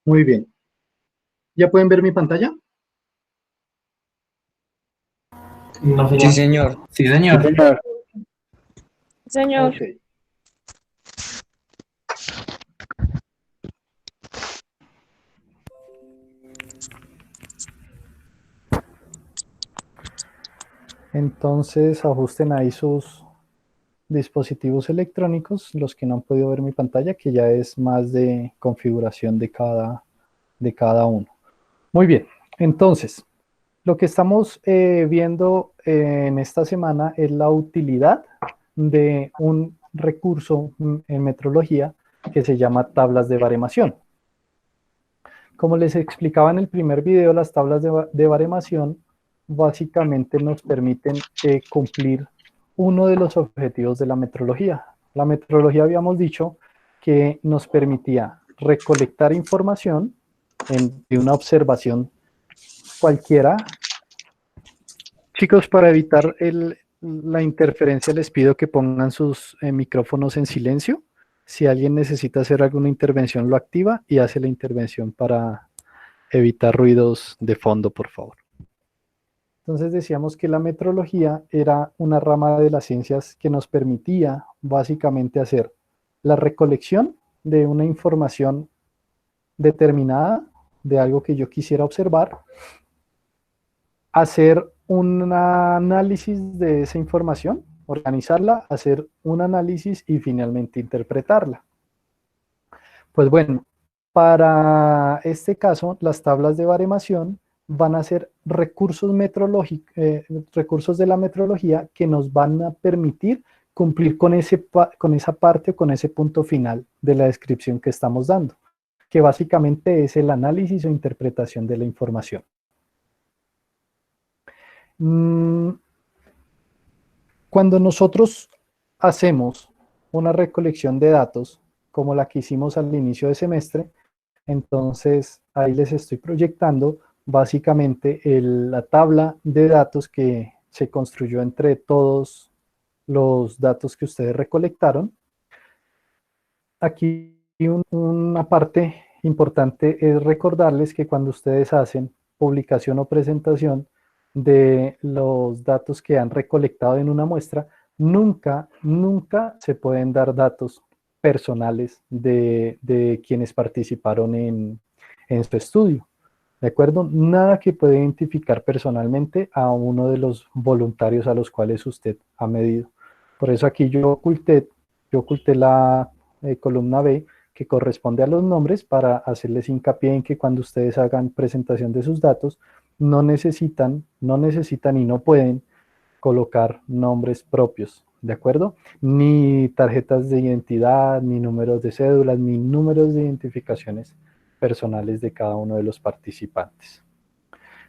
Muy bien. ¿Ya pueden ver mi pantalla? No, Sí, señor. señor. Sí, señor. Señor, Ok. Entonces ajusten ahí sus dispositivos electrónicos, los que no han podido ver mi pantalla, que ya es más de configuración de cada uno. Muy bien. Entonces, lo que estamos viendo en esta semana es la utilidad de un recurso en metrología que se llama tablas de baremación. Como les explicaba en el primer video, las tablas de baremación básicamente nos permiten cumplir uno de los objetivos de la metrología. La metrología habíamos dicho que nos permitía recolectar información de una observación cualquiera. Chicos, para evitar la interferencia les pido que pongan sus micrófonos en silencio. Si alguien necesita hacer alguna intervención, lo activa y hace la intervención para evitar ruidos de fondo, por favor. Entonces decíamos que la metrología era una rama de las ciencias que nos permitía básicamente hacer la recolección de una información determinada, de algo que yo quisiera observar, hacer un análisis de esa información, organizarla, hacer un análisis y finalmente interpretarla. Pues bueno, para este caso, las tablas de baremación van a ser recursos recursos de la metrología que nos van a permitir cumplir con esa parte o con ese punto final de la descripción que estamos dando, que básicamente es el análisis o interpretación de la información. Cuando nosotros hacemos una recolección de datos, como la que hicimos al inicio de semestre, entonces ahí les estoy proyectando básicamente la tabla de datos que se construyó entre todos los datos que ustedes recolectaron. Aquí una parte importante es recordarles que cuando ustedes hacen publicación o presentación de los datos que han recolectado en una muestra, nunca se pueden dar datos personales de quienes participaron en su estudio. ¿De acuerdo? Nada que pueda identificar personalmente a uno de los voluntarios a los cuales usted ha medido. Por eso aquí yo oculté la columna B que corresponde a los nombres para hacerles hincapié en que cuando ustedes hagan presentación de sus datos, no necesitan y no pueden colocar nombres propios, ¿de acuerdo? Ni tarjetas de identidad, ni números de cédulas, ni números de identificaciones personales de cada uno de los participantes.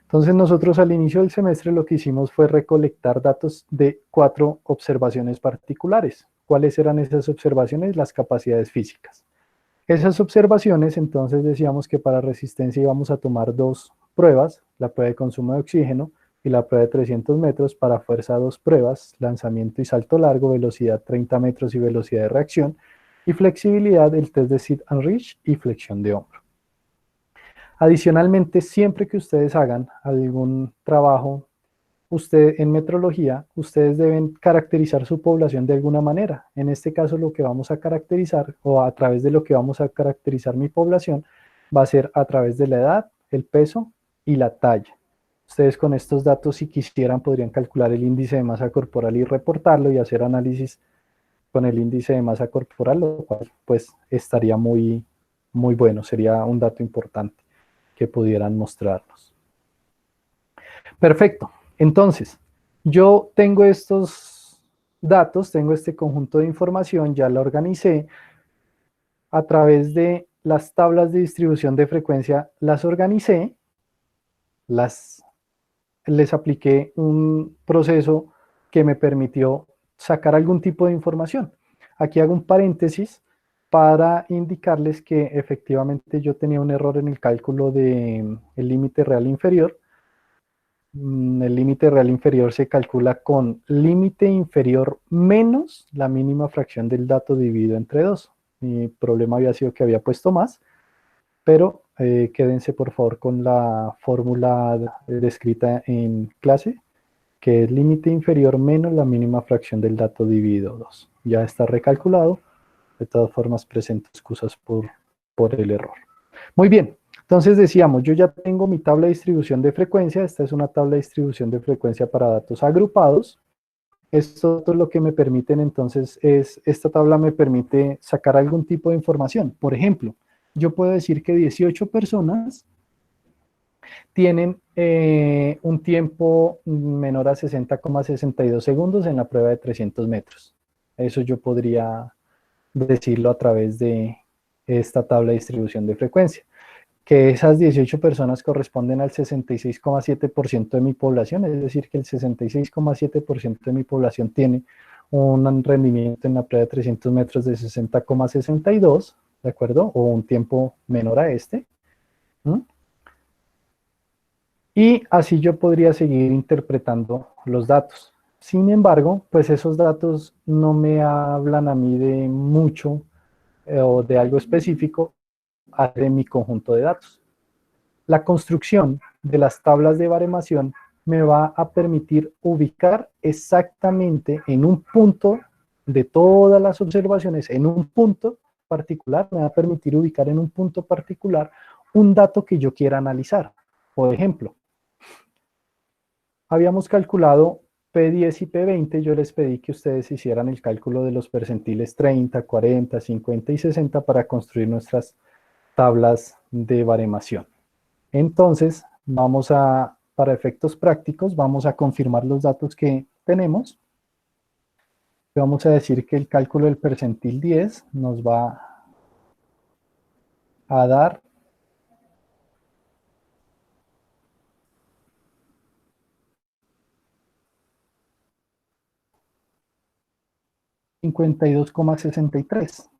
Entonces nosotros al inicio del semestre lo que hicimos fue recolectar datos de 4 observaciones particulares. ¿Cuáles eran esas observaciones? Las capacidades físicas. Esas observaciones, entonces decíamos que para resistencia íbamos a tomar 2 pruebas, la prueba de consumo de oxígeno y la prueba de 300 metros, para fuerza 2 pruebas, lanzamiento y salto largo, velocidad 30 metros y velocidad de reacción, y flexibilidad, el test de sit and reach y flexión de hombro. Adicionalmente, siempre que ustedes hagan algún trabajo en metrología, ustedes deben caracterizar su población de alguna manera. En este caso, lo que vamos a caracterizar, o a través de lo que vamos a caracterizar mi población, va a ser a través de la edad, el peso y la talla. Ustedes con estos datos, si quisieran, podrían calcular el índice de masa corporal y reportarlo y hacer análisis con el índice de masa corporal, lo cual pues estaría muy bueno, sería un dato importante que pudieran mostrarnos. Perfecto. Entonces, yo tengo estos datos, tengo este conjunto de información, ya la organicé a través de las tablas de distribución de frecuencia, las organicé, les apliqué un proceso que me permitió sacar algún tipo de información. Aquí hago un paréntesis para indicarles que efectivamente yo tenía un error en el cálculo del límite real inferior. El límite real inferior se calcula con límite inferior menos la mínima fracción del dato dividido entre 2. Mi problema había sido que había puesto más. pero quédense por favor con la fórmula descrita en clase, que es límite inferior menos la mínima fracción del dato dividido 2. Ya está recalculado, de todas formas presento excusas por el error. Muy bien, entonces decíamos, yo ya tengo mi tabla de distribución de frecuencia, esta es una tabla de distribución de frecuencia para datos agrupados. Esto lo que me permiten entonces es, esta tabla me permite sacar algún tipo de información. Por ejemplo, yo puedo decir que 18 personas tienen un tiempo menor a 60,62 segundos en la prueba de 300 metros. Eso yo podría decirlo a través de esta tabla de distribución de frecuencia. Que esas 18 personas corresponden al 66,7% de mi población, es decir, que el 66,7% de mi población tiene un rendimiento en la prueba de 300 metros de 60,62, ¿de acuerdo? O un tiempo menor a este. Y así yo podría seguir interpretando los datos. Sin embargo, pues esos datos no me hablan a mí de mucho o de algo específico de mi conjunto de datos. La construcción de las tablas de baremación me va a permitir ubicar exactamente en un punto de todas las observaciones, en un punto particular, me va a permitir ubicar en un punto particular un dato que yo quiera analizar. Por ejemplo, habíamos calculado P10 y P20, yo les pedí que ustedes hicieran el cálculo de los percentiles 30, 40, 50 y 60 para construir nuestras tablas de baremación. Entonces, para efectos prácticos, vamos a confirmar los datos que tenemos. Vamos a decir que el cálculo del percentil 10 nos va a dar 52,63.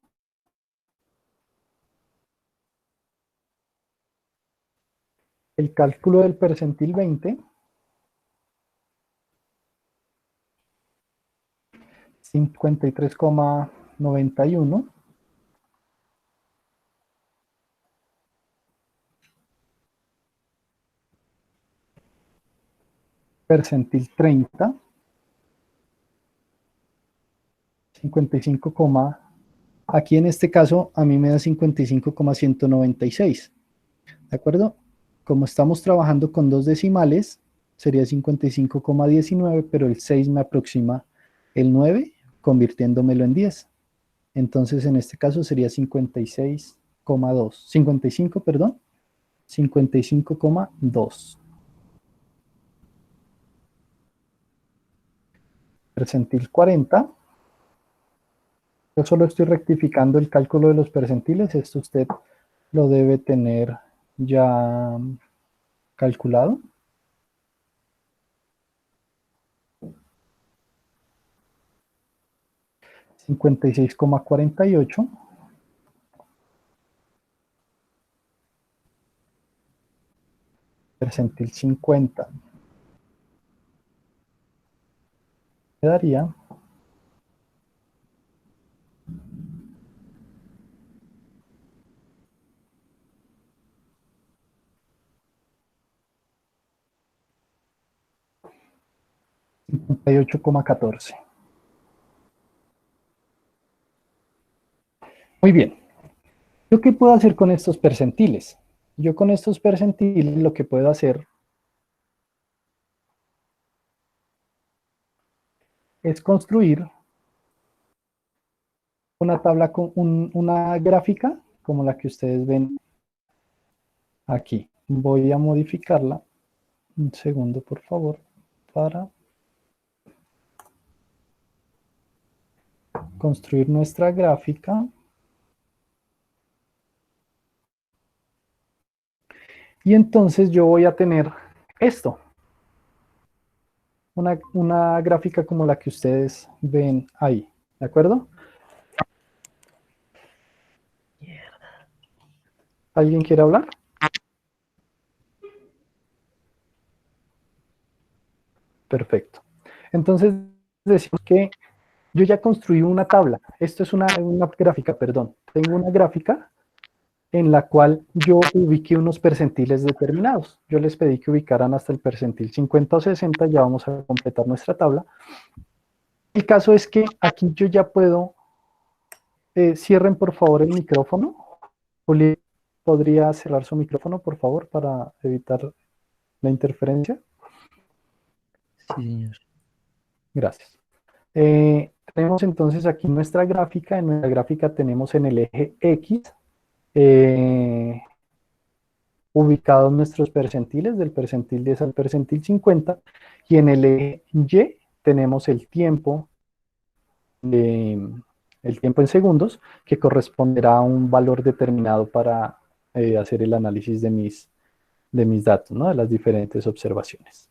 El cálculo del percentil 20, 53,91. Percentil 30, 55, aquí en este caso a mí me da 55,196. ¿De acuerdo? Como estamos trabajando con dos decimales, sería 55,19, pero el 6 me aproxima el 9, convirtiéndomelo en 10. Entonces, en este caso sería 56,2. 55, perdón. 55,2. Percentil 40. Yo solo estoy rectificando el cálculo de los percentiles. Esto usted lo debe tener ya calculado. $56,48. Percentil 50. Quedaría 58,14. Muy bien. ¿Yo qué puedo hacer con estos percentiles? Yo con estos percentiles lo que puedo hacer es construir una tabla con una gráfica como la que ustedes ven aquí. Voy a modificarla. Un segundo, por favor, para construir nuestra gráfica. Y entonces yo voy a tener esto. Una gráfica como la que ustedes ven ahí. ¿De acuerdo? ¿Alguien quiere hablar? Perfecto. Entonces decimos que yo ya construí una tabla. Esto es una gráfica, perdón. Tengo una gráfica en la cual yo ubiqué unos percentiles determinados. Yo les pedí que ubicaran hasta el percentil 50 o 60, ya vamos a completar nuestra tabla. El caso es que aquí yo ya puedo, cierren por favor el micrófono. Juli, ¿podría cerrar su micrófono, por favor, para evitar la interferencia? Sí, señor. Gracias. Tenemos entonces aquí nuestra gráfica. En nuestra gráfica tenemos en el eje X ubicados nuestros percentiles, del percentil 10 al percentil 50, y en el eje Y tenemos el tiempo en segundos, que corresponderá a un valor determinado para hacer el análisis de mis datos, ¿no? De las diferentes observaciones.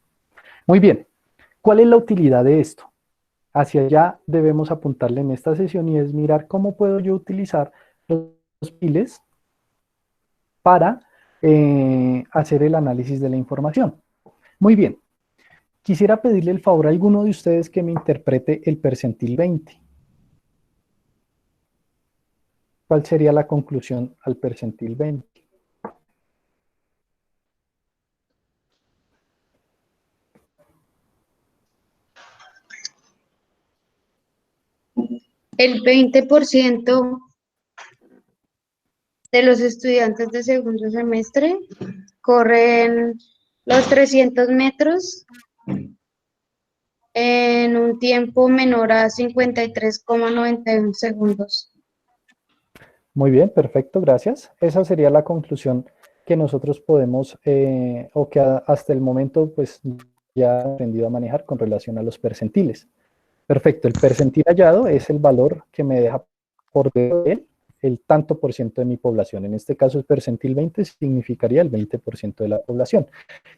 Muy bien, ¿cuál es la utilidad de esto? Hacia allá debemos apuntarle en esta sesión y es mirar cómo puedo yo utilizar los piles para hacer el análisis de la información. Muy bien, quisiera pedirle el favor a alguno de ustedes que me interprete el percentil 20. ¿Cuál sería la conclusión al percentil 20? El 20% de los estudiantes de segundo semestre corren los 300 metros en un tiempo menor a 53,91 segundos. Muy bien, perfecto, gracias. Esa sería la conclusión que nosotros podemos, o que hasta el momento pues ya he aprendido a manejar con relación a los percentiles. Perfecto, el percentil hallado es el valor que me deja por debajo de él el tanto por ciento de mi población. En este caso el percentil 20 significaría el 20% de la población.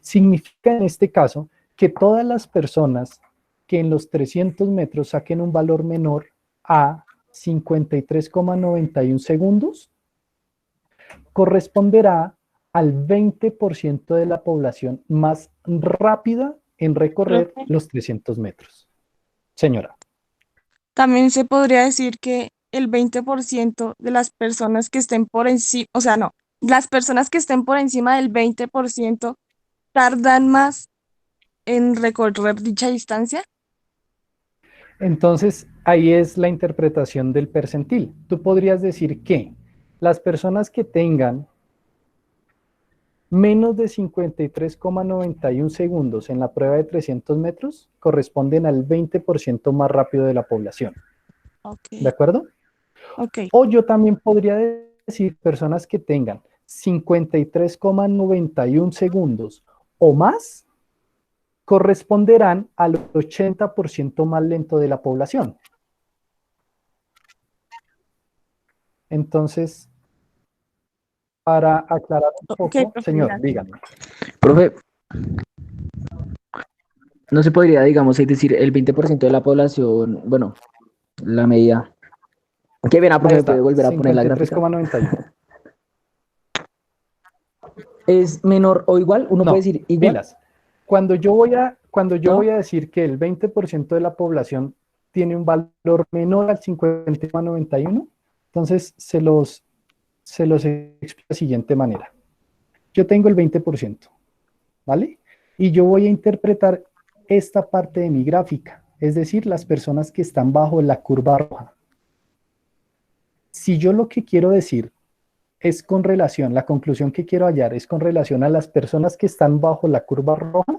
Significa en este caso que todas las personas que en los 300 metros saquen un valor menor a 53,91 segundos corresponderá al 20% de la población más rápida en recorrer los 300 metros. Señora. También se podría decir que el 20% de las personas que estén por encima, o sea, no, las personas que estén por encima del 20% tardan más en recorrer dicha distancia. Entonces, ahí es la interpretación del percentil. Tú podrías decir que las personas que tengan menos de 53,91 segundos en la prueba de 300 metros corresponden al 20% más rápido de la población. Okay. ¿De acuerdo? Okay. O yo también podría decir personas que tengan 53,91 segundos o más corresponderán al 80% más lento de la población. Entonces, para aclarar un poco, Okay, profe, señor, gracias. dígame. Profe, no se podría, digamos, es decir, el 20% de la población, bueno, la medida. Qué bien, profe, ¿puede volver a poner la gráfica? 53,91. ¿Es menor o igual? Uno No, puede decir igual. pilas. Cuando yo voy a ¿No? decir que el 20% de la población tiene un valor menor al 50,91, entonces se los explico de la siguiente manera. Yo tengo el 20%, ¿vale? Y yo voy a interpretar esta parte de mi gráfica, es decir, las personas que están bajo la curva roja. Si yo lo que quiero decir es con relación, la conclusión que quiero hallar es con relación a las personas que están bajo la curva roja,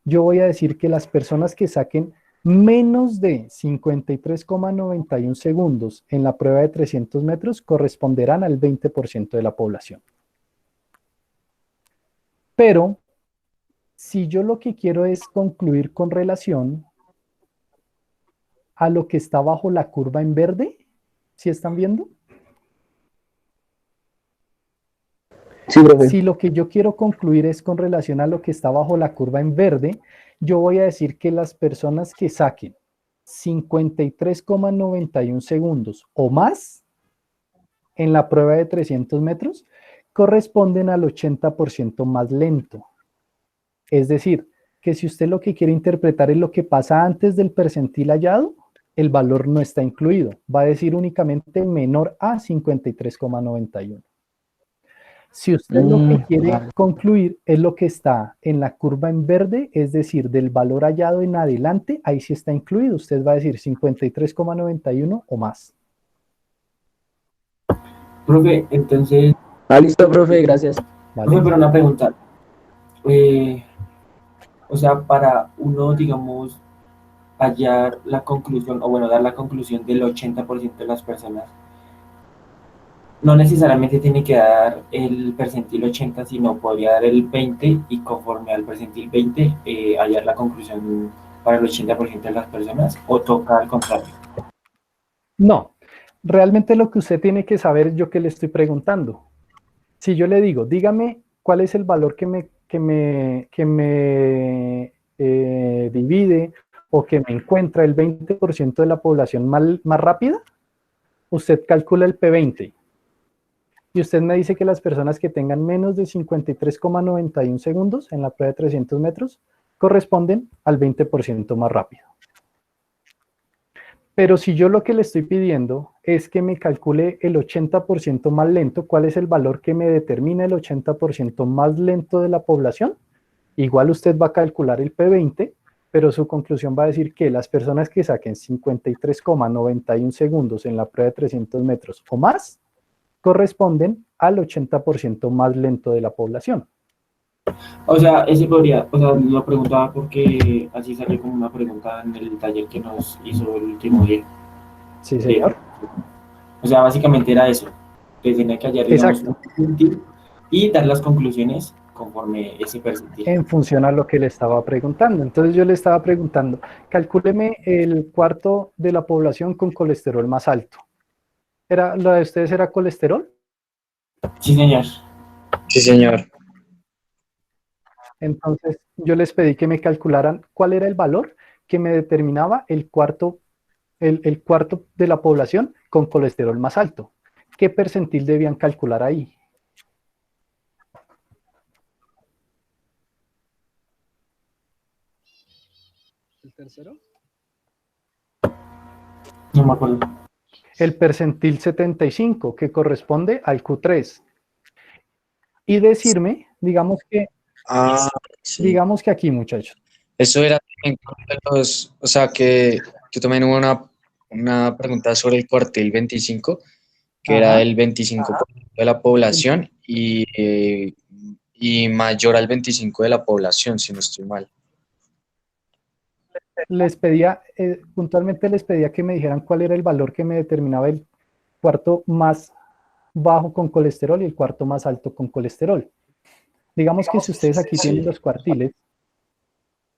yo voy a decir que las personas que saquen menos de 53,91 segundos en la prueba de 300 metros corresponderán al 20% de la población. Pero, si yo lo que quiero es concluir con relación a lo que está bajo la curva en verde, ¿sí están viendo? Sí, profe. Si lo que yo quiero concluir es con relación a lo que está bajo la curva en verde, yo voy a decir que las personas que saquen 53,91 segundos o más en la prueba de 300 metros corresponden al 80% más lento. Es decir, que si usted lo que quiere interpretar es lo que pasa antes del percentil hallado, el valor no está incluido. Va a decir únicamente menor a 53,91. Si usted lo que quiere vale. concluir es lo que está en la curva en verde, es decir, del valor hallado en adelante, ahí sí está incluido. Usted va a decir 53,91 o más. Profe, entonces, Listo, profe, gracias. ¿Vale? profe, pero una pregunta. O sea, para uno, digamos, hallar la conclusión, o bueno, dar la conclusión del 80% de las personas, no necesariamente tiene que dar el percentil 80, sino podría dar el 20 y conforme al percentil 20, hallar la conclusión para el 80% de las personas, o toca al contrario. No, realmente lo que usted tiene que saber, yo que le estoy preguntando. Si yo le digo, dígame cuál es el valor que me divide o que me encuentra el 20% de la población más rápida, usted calcula el P20. Y usted me dice que las personas que tengan menos de 53,91 segundos en la prueba de 300 metros corresponden al 20% más rápido. Pero si yo lo que le estoy pidiendo es que me calcule el 80% más lento, ¿cuál es el valor que me determina el 80% más lento de la población? Igual usted va a calcular el P20, pero su conclusión va a decir que las personas que saquen 53,91 segundos en la prueba de 300 metros o más corresponden al 80% más lento de la población. O sea, ese podría, o sea, lo preguntaba porque así salió como una pregunta en el taller que nos hizo el último día. Sí, señor. O sea, básicamente era eso. Que tenía que hallar, digamos, Exacto. un percentil y dar las conclusiones conforme ese percentil. En función a lo que le estaba preguntando. Entonces yo le estaba preguntando, calcúleme el cuarto de la población con colesterol más alto. ¿La de ustedes era colesterol? Sí, señor. Sí, señor. Entonces yo les pedí que me calcularan cuál era el valor que me determinaba el cuarto de la población con colesterol más alto. ¿Qué percentil debían calcular ahí? ¿El tercero? No me acuerdo. El percentil 75, que corresponde al Q3. Y decirme, digamos que Sí. aquí, muchachos. Eso era también o sea, que yo también hubo una pregunta sobre el cuartil 25, que Ajá. era el 25% de la población y mayor al 25% de la población, si no estoy mal. Les pedía, puntualmente les pedía que me dijeran cuál era el valor que me determinaba el cuarto más bajo con colesterol y el cuarto más alto con colesterol. Digamos que si ustedes aquí tienen los cuartiles,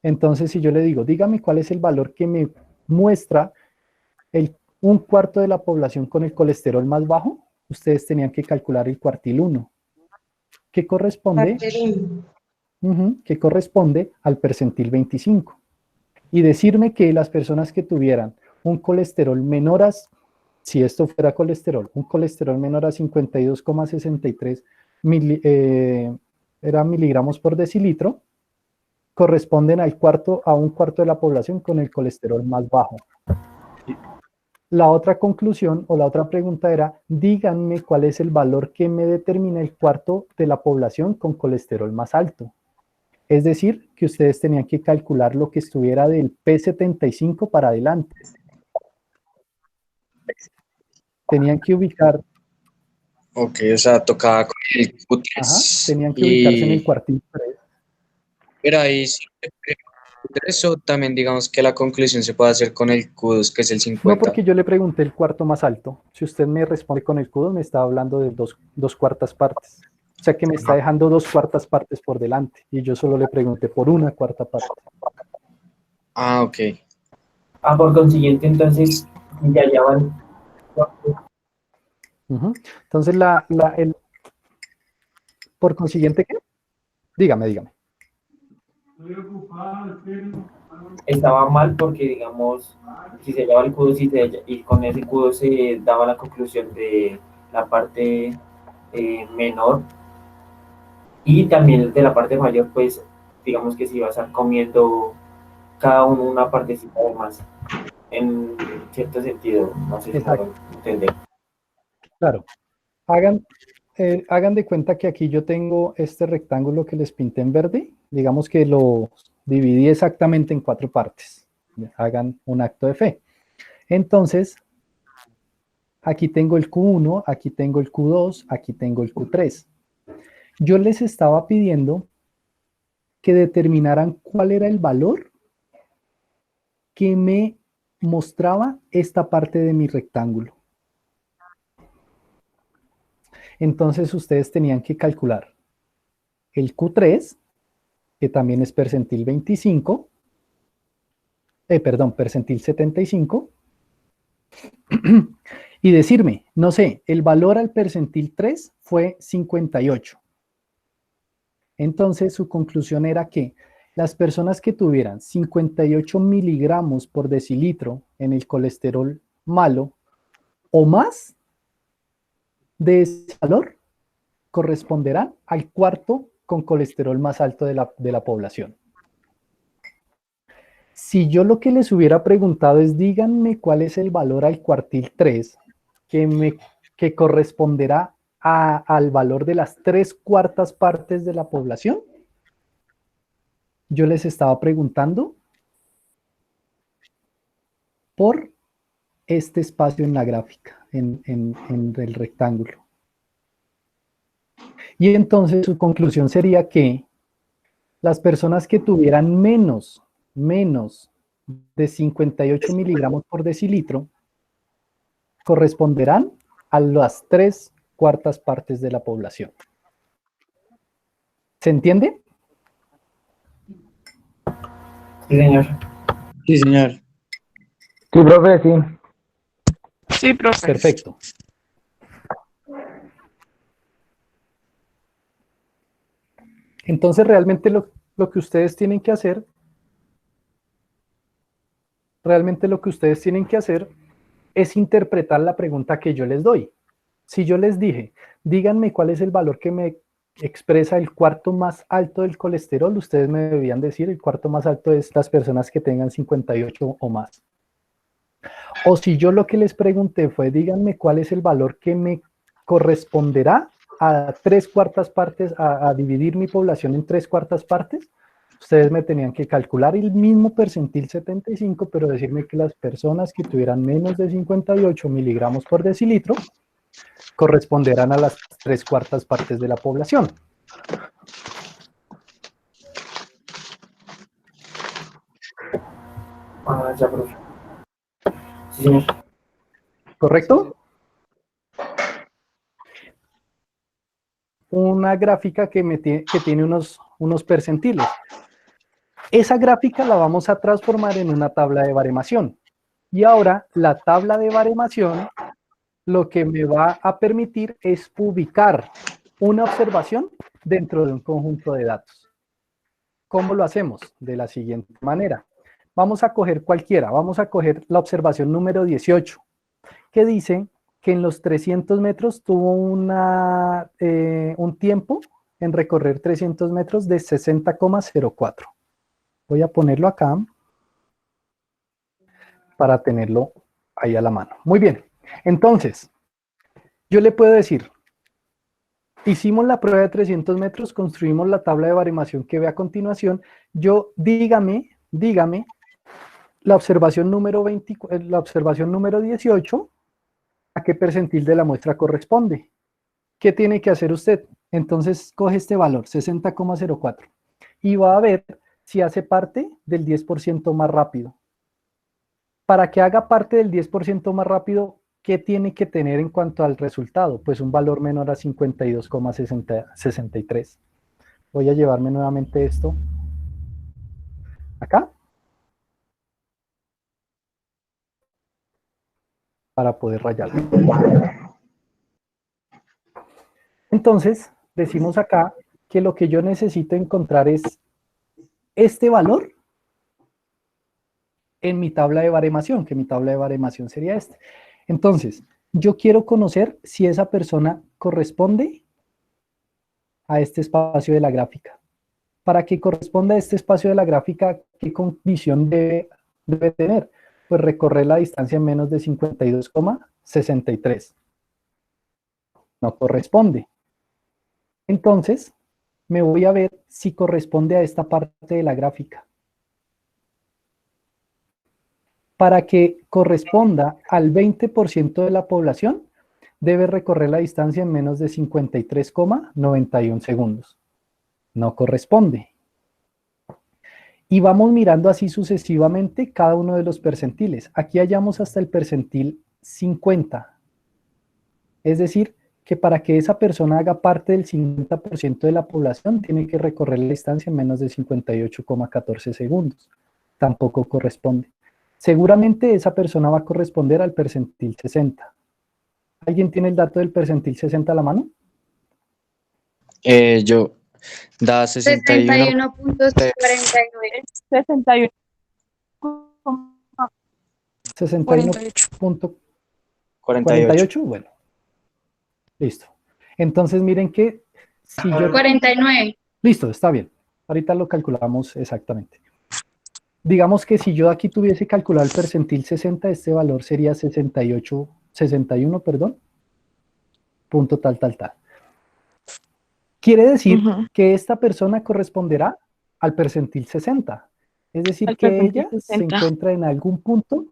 entonces si yo le digo, dígame cuál es el valor que me muestra un cuarto de la población con el colesterol más bajo, ustedes tenían que calcular el cuartil 1, que corresponde, que corresponde al percentil 25. Y decirme que las personas que tuvieran un colesterol menor a, si esto fuera colesterol, un colesterol menor a 52,63 miligramos por decilitro, corresponden a un cuarto de la población con el colesterol más bajo. La otra conclusión o la otra pregunta era, díganme cuál es el valor que me determina el cuarto de la población con colesterol más alto. Es decir, que ustedes tenían que calcular lo que estuviera del P75 para adelante. Tenían que ubicar. Ok, o sea, tocaba con el Q3. Ajá, tenían que ubicarse en el cuartil 3. Pero ahí sí, eso también digamos que la conclusión se puede hacer con el Q2, que es el 50. No, porque yo le pregunté el cuarto más alto. Si usted me responde con el Q2, me está hablando de dos cuartas partes. O sea que me está dejando 2/4 partes por delante. Y yo solo le pregunté por 1/4 parte. Ah, ok. Por consiguiente, entonces, ya van. Entonces, por consiguiente, ¿qué? Dígame. Estaba mal porque, digamos, si se llevaba el Q2 y con ese Q2 se daba la conclusión de la parte menor y también de la parte mayor, pues, digamos que se iba a estar comiendo cada uno una partecita de más, en cierto sentido, no sé si me lo entender. Claro. Hagan hagan de cuenta que aquí yo tengo este rectángulo que les pinté en verde. Digamos que lo dividí exactamente en 4 partes. Hagan un acto de fe. Entonces, aquí tengo el Q1, aquí tengo el Q2, aquí tengo el Q3. Yo les estaba pidiendo que determinaran cuál era el valor que me mostraba esta parte de mi rectángulo. Entonces ustedes tenían que calcular el Q3, que también es percentil 25, percentil 75, y decirme, no sé, el valor al percentil 3 fue 58. Entonces su conclusión era que las personas que tuvieran 58 miligramos por decilitro en el colesterol malo o más de ese valor corresponderán al cuarto con colesterol más alto de la población. Si yo lo que les hubiera preguntado es díganme cuál es el valor al cuartil 3 que corresponderá al valor de las 3/4 partes de la población, yo les estaba preguntando por este espacio en la gráfica, en el rectángulo. Y entonces su conclusión sería que las personas que tuvieran menos de 58 miligramos por decilitro corresponderán a las 3/4 partes de la población. ¿Se entiende? Sí, señor. Sí, señor. Sí, profe, sí. Sí, profe. Perfecto. Entonces realmente lo que ustedes tienen que hacer, es interpretar la pregunta que yo les doy. Si yo les dije, díganme cuál es el valor que me expresa el cuarto más alto del colesterol, ustedes me debían decir el cuarto más alto es las personas que tengan 58 o más. O si yo lo que les pregunté fue, díganme cuál es el valor que me corresponderá a 3/4 partes, a dividir mi población en 3/4 partes, ustedes me tenían que calcular el mismo percentil 75, pero decirme que las personas que tuvieran menos de 58 miligramos por decilitro corresponderán a las 3/4 partes de la población. Ah, ya, profe. Sí, señor. ¿Correcto? Una gráfica que tiene unos percentiles. Esa gráfica la vamos a transformar en una tabla de baremación. Y ahora la tabla de baremación lo que me va a permitir es ubicar una observación dentro de un conjunto de datos. ¿Cómo lo hacemos? De la siguiente manera. Vamos a coger cualquiera, vamos a coger la observación número 18, que dice que en los 300 metros tuvo un tiempo en recorrer 300 metros de 60,04. Voy a ponerlo acá para tenerlo ahí a la mano. Muy bien, entonces, yo le puedo decir, hicimos la prueba de 300 metros, construimos la tabla de baremación que ve a continuación, dígame la observación número 18, ¿a qué percentil de la muestra corresponde? ¿Qué tiene que hacer usted? Entonces coge este valor, 60,04, y va a ver si hace parte del 10% más rápido. Para que haga parte del 10% más rápido, ¿qué tiene que tener en cuanto al resultado? Pues un valor menor a 52,63. Voy a llevarme nuevamente esto acá para poder rayarlo. Entonces, decimos acá que lo que yo necesito encontrar es este valor en mi tabla de baremación, que mi tabla de baremación sería este. Entonces, yo quiero conocer si esa persona corresponde a este espacio de la gráfica. Para que corresponda a este espacio de la gráfica, ¿qué condición debe tener? Pues recorrer la distancia en menos de 52,63. No corresponde. Entonces, me voy a ver si corresponde a esta parte de la gráfica. Para que corresponda al 20% de la población, debe recorrer la distancia en menos de 53,91 segundos. No corresponde. Y vamos mirando así sucesivamente cada uno de los percentiles. Aquí hallamos hasta el percentil 50. Es decir, que para que esa persona haga parte del 50% de la población, tiene que recorrer la distancia en menos de 58,14 segundos. Tampoco corresponde. Seguramente esa persona va a corresponder al percentil 60. ¿Alguien tiene el dato del percentil 60 a la mano? Yo, da 61. 61.49. 61. 61.48. 48. Bueno, listo. Entonces miren que si yo... 49. Listo, está bien. Ahorita lo calculamos exactamente. Digamos que si yo aquí tuviese calculado el percentil 60, este valor sería 61, perdón, punto tal. Quiere decir que esta persona corresponderá al percentil 60. Es decir, Al que percentil ella 60. se encuentra en algún punto,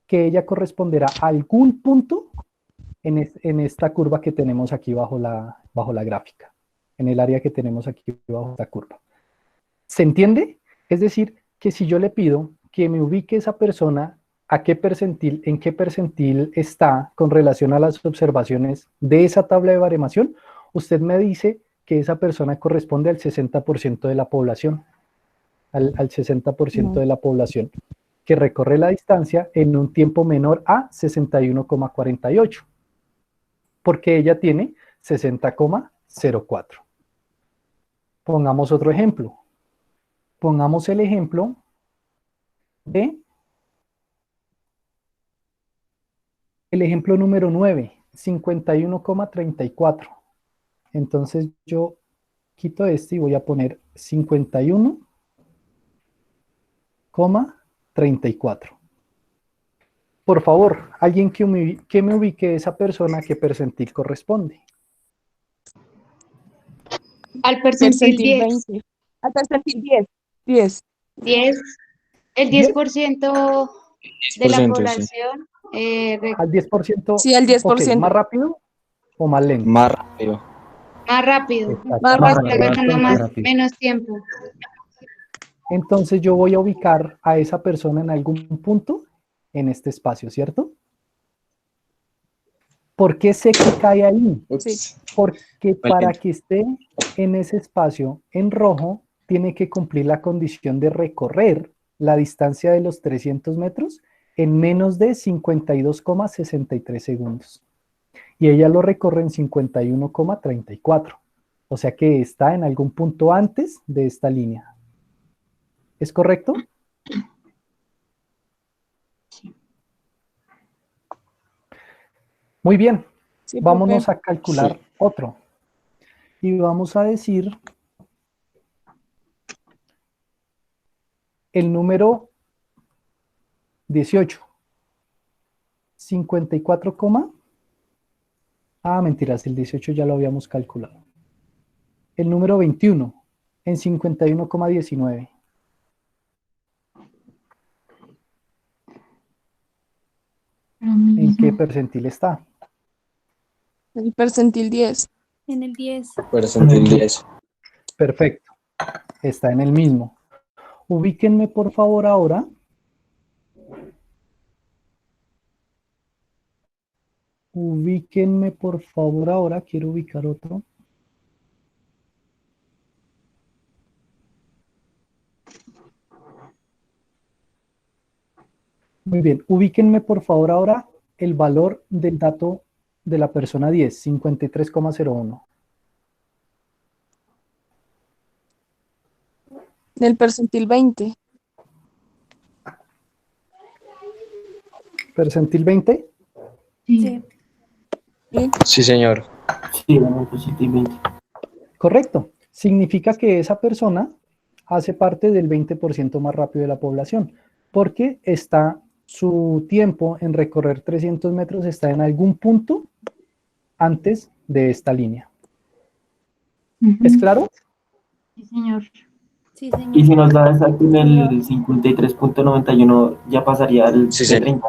que ella corresponderá a algún punto en esta curva que tenemos aquí bajo la gráfica, en el área que tenemos aquí bajo esta curva. ¿Se entiende? Es decir, que si yo le pido que me ubique esa persona en qué percentil está con relación a las observaciones de esa tabla de baremación, usted me dice que esa persona corresponde al 60% de la población, al 60% de la población, que recorre la distancia en un tiempo menor a 61,48, porque ella tiene 60,04. Pongamos otro ejemplo. Pongamos el ejemplo de el ejemplo número 9, 51,34. Entonces yo quito este y voy a poner 51,34. Por favor, alguien que me ubique esa persona, ¿a qué percentil corresponde? Al percentil 10. 20. Al percentil 10. 10. 10. El 10% de la 10%, sí. población. Al 10%. Sí, al 10%. Ok, ¿más rápido o más lento? Más rápido. Más rápido. Exacto, Más más rápido. Está rápido. gastando menos tiempo. Entonces yo voy a ubicar a esa persona en algún punto en este espacio, ¿cierto? ¿Por qué sé que cae ahí? Ups. Porque para Valiente. que esté en ese espacio en rojo, tiene que cumplir la condición de recorrer la distancia de los 300 metros en menos de 52,63 segundos. Y ella lo recorre en 51,34. O sea que está en algún punto antes de esta línea. ¿Es correcto? Muy bien. Sí, Vámonos profe. a calcular Sí. otro. Y vamos a decir el número 18. 54, mentiras, el 18 ya lo habíamos calculado. El número 21 en 51,19. ¿En qué percentil está? El percentil 10. En el 10. Percentil 10. Perfecto. Está en el mismo. Ubíquenme por favor ahora. Ubíquenme por favor ahora. Quiero ubicar otro. Muy bien. Ubíquenme por favor ahora el valor del dato de la persona 10, 53,01. Del percentil 20. ¿Percentil 20? Sí. ¿Sí? Sí, señor. Sí, bueno, positivamente. Correcto. Significa que esa persona hace parte del 20% más rápido de la población, porque su tiempo en recorrer 300 metros está en algún punto antes de esta línea. ¿Es claro? Sí, señor. Sí, Y si señor. nos da exacto en el 53.91, ya pasaría al Sí, de señor. 30.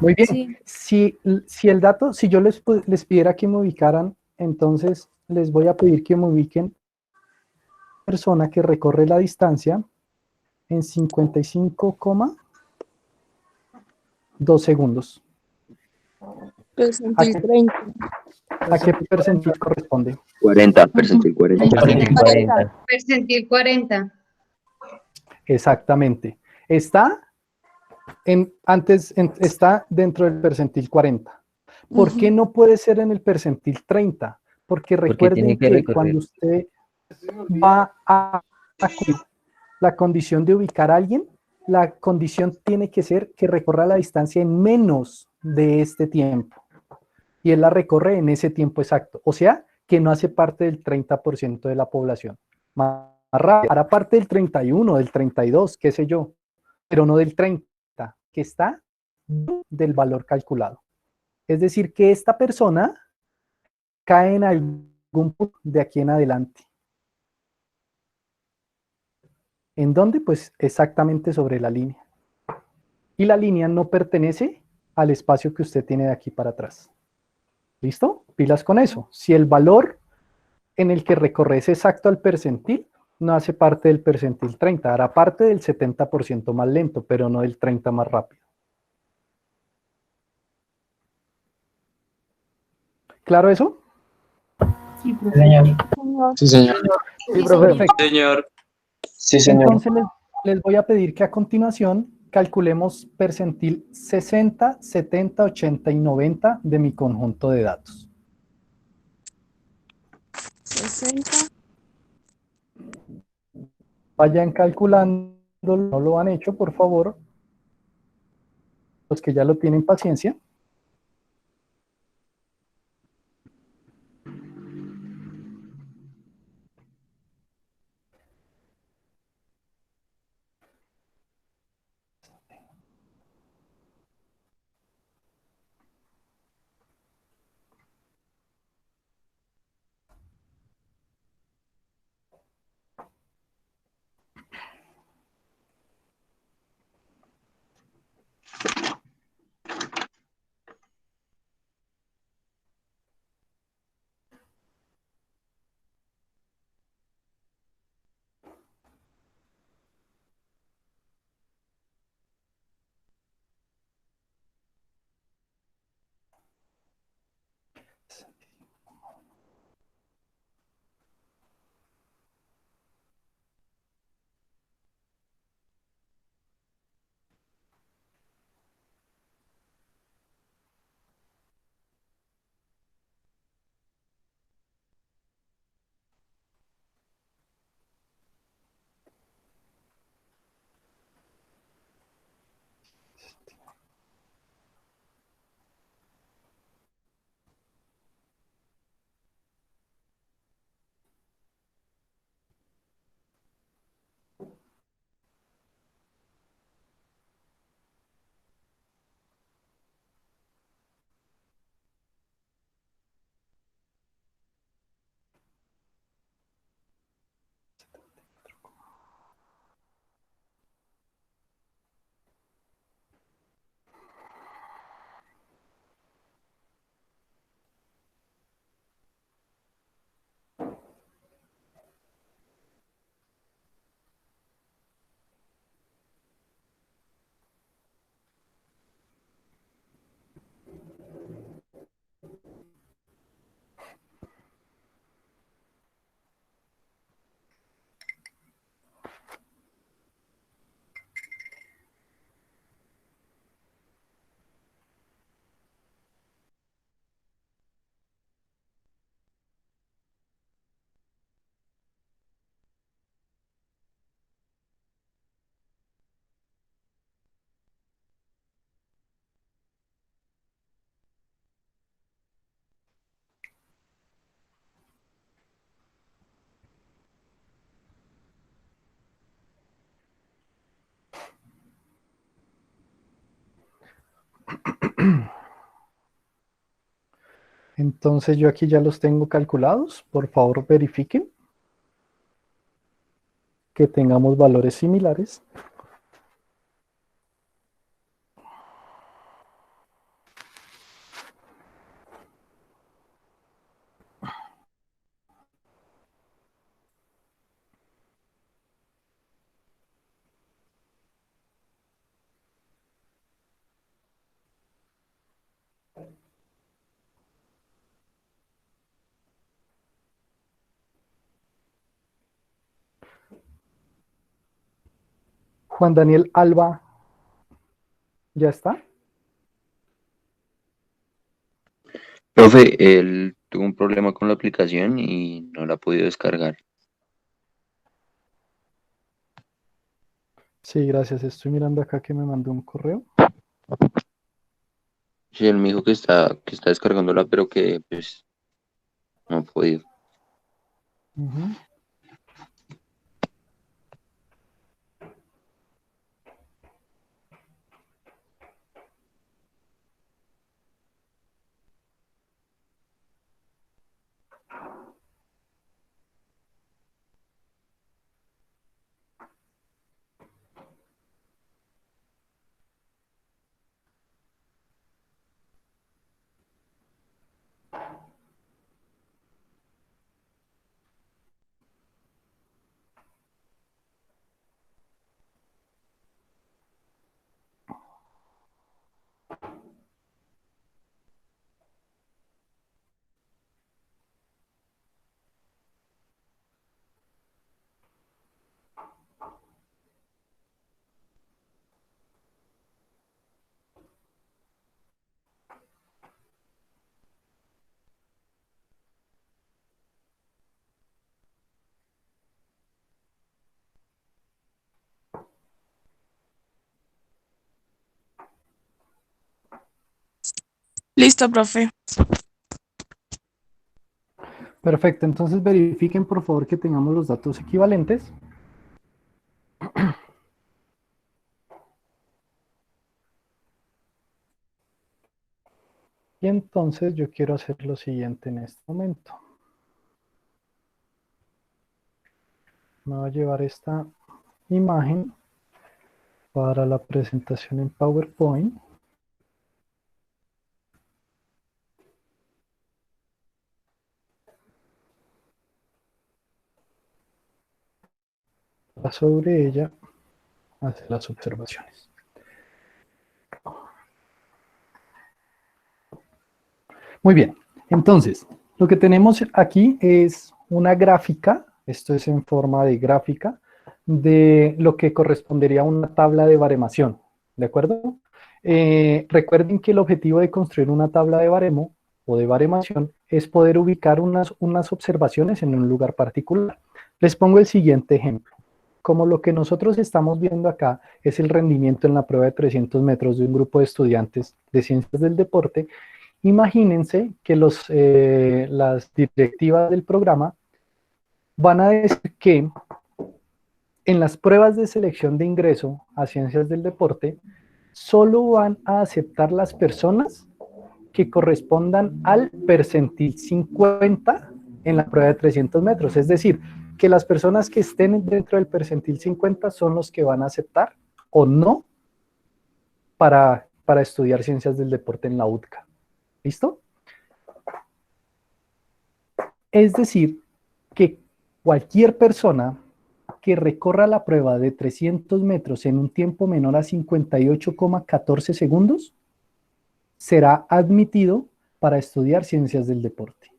Muy bien. Sí. Si el dato, si yo les pidiera que me ubicaran, entonces les voy a pedir que me ubiquen persona que recorre la distancia en 55,2 segundos. Percentil 30. ¿A qué percentil corresponde? 40, percentil 40. Percentil 40. Percentil 40. Exactamente. Está está dentro del percentil 40. ¿Por qué no puede ser en el percentil 30? Porque recuerden tiene que que recorrer. cuando usted va a cumplir la condición de ubicar a alguien, la condición tiene que ser que recorra la distancia en menos de este tiempo. Y él la recorre en ese tiempo exacto. O sea, que no hace parte del 30% de la población. Más rápido, hará parte del 31, del 32, qué sé yo, pero no del 30, que está del valor calculado. Es decir, que esta persona cae en algún punto de aquí en adelante. ¿En dónde? Pues exactamente sobre la línea. Y la línea no pertenece al espacio que usted tiene de aquí para atrás. ¿Listo? Pilas con eso. Si el valor en el que recorre es exacto al percentil, no hace parte del percentil 30, hará parte del 70% más lento, pero no del 30 más rápido. ¿Claro eso? Sí, Sí, profe. señor. Sí, señor. Sí, profe. Perfecto. Señor. Sí, señor. Entonces les voy a pedir que a continuación calculemos percentil 60, 70, 80 y 90 de mi conjunto de datos. 60. Vayan calculando, no lo han hecho, por favor. Los que ya lo tienen, paciencia. Entonces yo aquí ya los tengo calculados. Por favor, verifiquen que tengamos valores similares. Juan Daniel Alba, ¿ya está? Profe, él tuvo un problema con la aplicación y no la ha podido descargar. Sí, gracias. Estoy mirando acá que me mandó un correo. Sí, él me dijo que está descargándola, pero que pues no ha podido. Ujú. Listo, profe. Perfecto, entonces verifiquen por favor que tengamos los datos equivalentes. Y entonces yo quiero hacer lo siguiente en este momento. Me voy a llevar esta imagen para la presentación en PowerPoint. Sobre ella hacer las observaciones. Muy bien, entonces lo que tenemos aquí es una gráfica, esto es en forma de gráfica, de lo que correspondería a una tabla de baremación, ¿de acuerdo? Recuerden que el objetivo de construir una tabla de baremo o de baremación es poder ubicar unas observaciones en un lugar particular. Les pongo el siguiente ejemplo. Como lo que nosotros estamos viendo acá es el rendimiento en la prueba de 300 metros de un grupo de estudiantes de ciencias del deporte, imagínense que las directivas del programa van a decir que en las pruebas de selección de ingreso a ciencias del deporte solo van a aceptar las personas que correspondan al percentil 50 en la prueba de 300 metros. Es decir, que las personas que estén dentro del percentil 50 son los que van a aceptar o no para estudiar ciencias del deporte en la UTCA. ¿Listo? Es decir, que cualquier persona que recorra la prueba de 300 metros en un tiempo menor a 58,14 segundos será admitido para estudiar ciencias del deporte.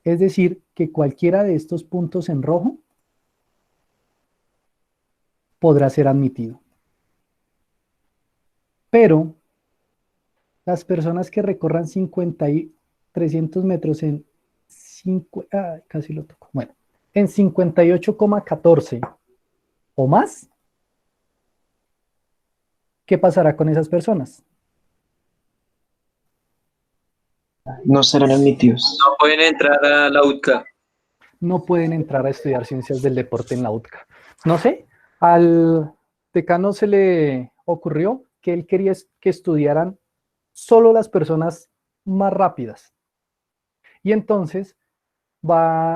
Es decir, que cualquiera de estos puntos en rojo podrá ser admitido. Pero las personas que recorran 300 metros en casi lo toco. Bueno, en 58,14 o más, ¿qué pasará con esas personas? No serán admitidos. No pueden entrar a la UTCA. No pueden entrar a estudiar ciencias del deporte en la UTCA. No sé, al decano se le ocurrió que él quería que estudiaran solo las personas más rápidas, Y entonces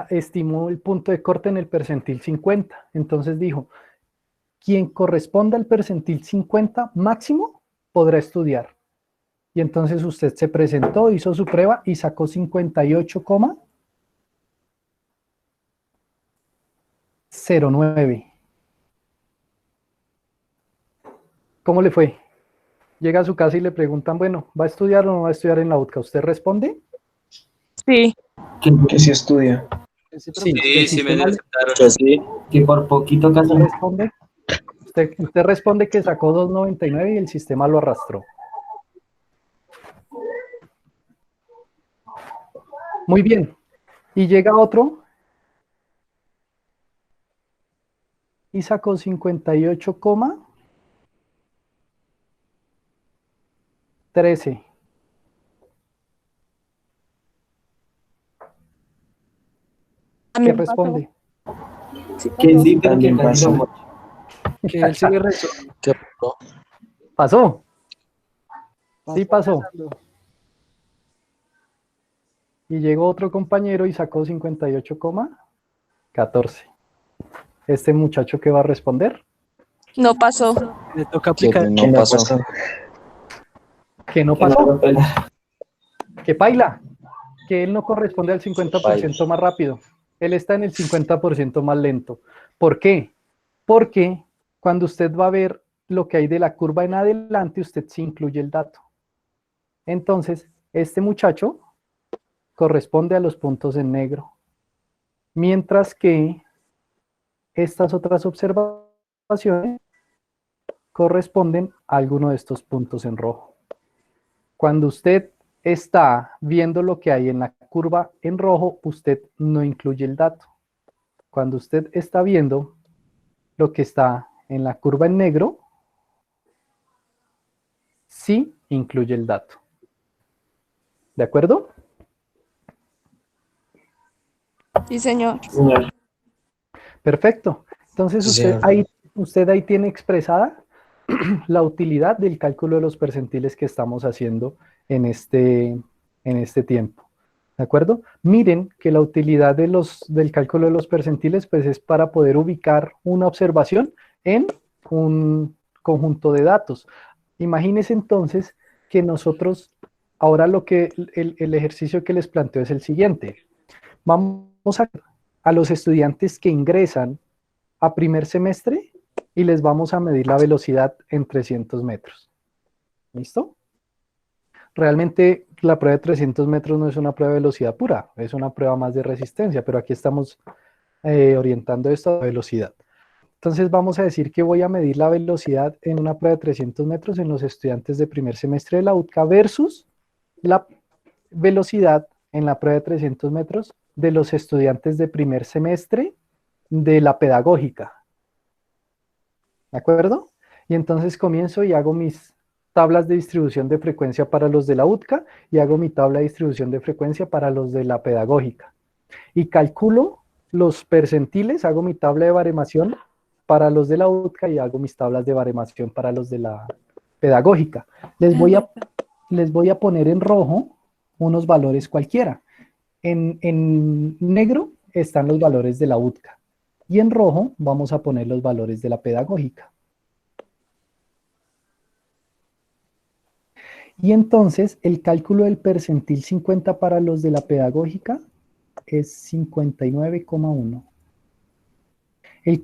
estimó el punto de corte en el percentil 50. Entonces dijo, quien corresponda al percentil 50 máximo podrá estudiar. Y entonces usted se presentó, hizo su prueba y sacó 58,09. ¿Cómo le fue? Llega a su casa y le preguntan, bueno, ¿va a estudiar o no va a estudiar en la UTCA? ¿Usted responde? Sí. Que sí estudia. Sí, Sí, me aceptaron. Pues sí. Que por poquito casi ¿Usted responde? Usted responde que sacó 2,99 y el sistema lo arrastró. Muy bien. Y llega otro y sacó 58,13. ¿Qué responde? Sí, que sí, pero También que casi pasó. lo mocho. Que él sí le rezó. ¿Pasó? Sí pasó. Y llegó otro compañero y sacó 58,14. ¿Este muchacho qué va a responder? No pasó. Le toca Que aplicar. no pasó. Que no Que no pasó. lo pela. Que paila. Que él no corresponde al 50% más rápido. Él está en el 50% más lento. ¿Por qué? Porque cuando usted va a ver lo que hay de la curva en adelante, usted sí incluye el dato. Entonces, este muchacho corresponde a los puntos en negro. Mientras que estas otras observaciones corresponden a alguno de estos puntos en rojo. Cuando usted está viendo lo que hay en la curva en rojo, usted no incluye el dato. Cuando usted está viendo lo que está en la curva en negro, sí incluye el dato. ¿De acuerdo? Sí, señor. Señor. Perfecto. Entonces Sí, usted ahí tiene expresada la utilidad del cálculo de los percentiles que estamos haciendo en este tiempo. ¿De acuerdo? Miren que la utilidad del cálculo de los percentiles pues es para poder ubicar una observación en un conjunto de datos. Imagínense entonces que nosotros, ahora el ejercicio que les planteo es el siguiente. Vamos a los estudiantes que ingresan a primer semestre y les vamos a medir la velocidad en 300 metros. ¿Listo? Realmente la prueba de 300 metros no es una prueba de velocidad pura, es una prueba más de resistencia, pero aquí estamos orientando esto a velocidad. Entonces vamos a decir que voy a medir la velocidad en una prueba de 300 metros en los estudiantes de primer semestre de la UTCA versus la velocidad en la prueba de 300 metros de los estudiantes de primer semestre de la pedagógica. ¿De acuerdo? Y entonces comienzo y hago mis tablas de distribución de frecuencia para los de la UTCA y hago mi tabla de distribución de frecuencia para los de la pedagógica. Y calculo los percentiles, hago mi tabla de baremación para los de la UTCA y hago mis tablas de baremación para los de la pedagógica. Les voy a poner en rojo unos valores cualquiera. En negro están los valores de la UTCA y en rojo vamos a poner los valores de la pedagógica. Y entonces el cálculo del percentil 50 para los de la pedagógica es 59,1. El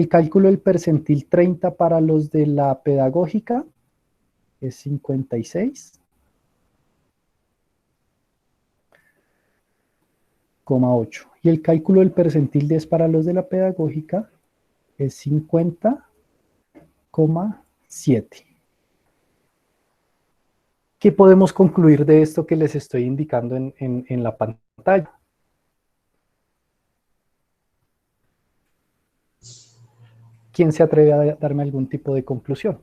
cálculo del percentil 30 para los de la pedagógica es 56,8. Y el cálculo del percentil 10 para los de la pedagógica es 50,7. ¿Qué podemos concluir de esto que les estoy indicando en la pantalla? ¿Quién se atreve a darme algún tipo de conclusión?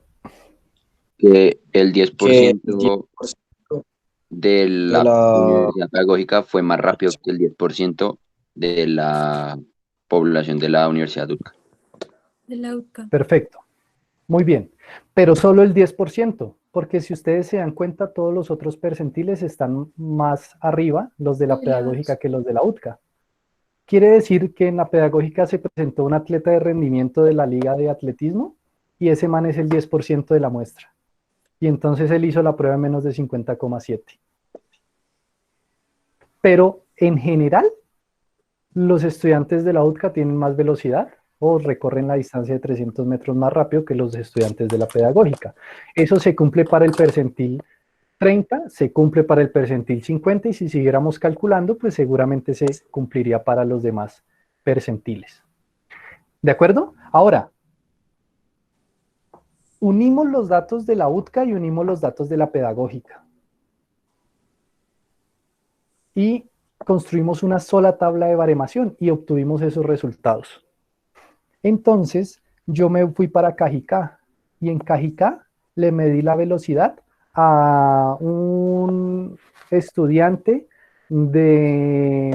Que el 10% de la la- universidad pedagógica fue más rápido que el 10% de la población de la Universidad De la UCA. Perfecto. Muy bien. Pero solo el 10%, porque si ustedes se dan cuenta, todos los otros percentiles están más arriba, los de la pedagógica, que los de la UTCA. Quiere decir que en la pedagógica se presentó un atleta de rendimiento de la liga de atletismo y ese man es el 10% de la muestra. Y entonces él hizo la prueba en menos de 50,7. Pero en general, los estudiantes de la UTCA tienen más velocidad o recorren la distancia de 300 metros más rápido que los estudiantes de la pedagógica. Eso se cumple para el percentil 30, se cumple para el percentil 50 y si siguiéramos calculando, pues seguramente se cumpliría para los demás percentiles. ¿De acuerdo? Ahora, unimos los datos de la UTCA y unimos los datos de la pedagógica. Y construimos una sola tabla de baremación y obtuvimos esos resultados. Entonces, yo me fui para Cajicá y en Cajicá le medí la velocidad a un estudiante de,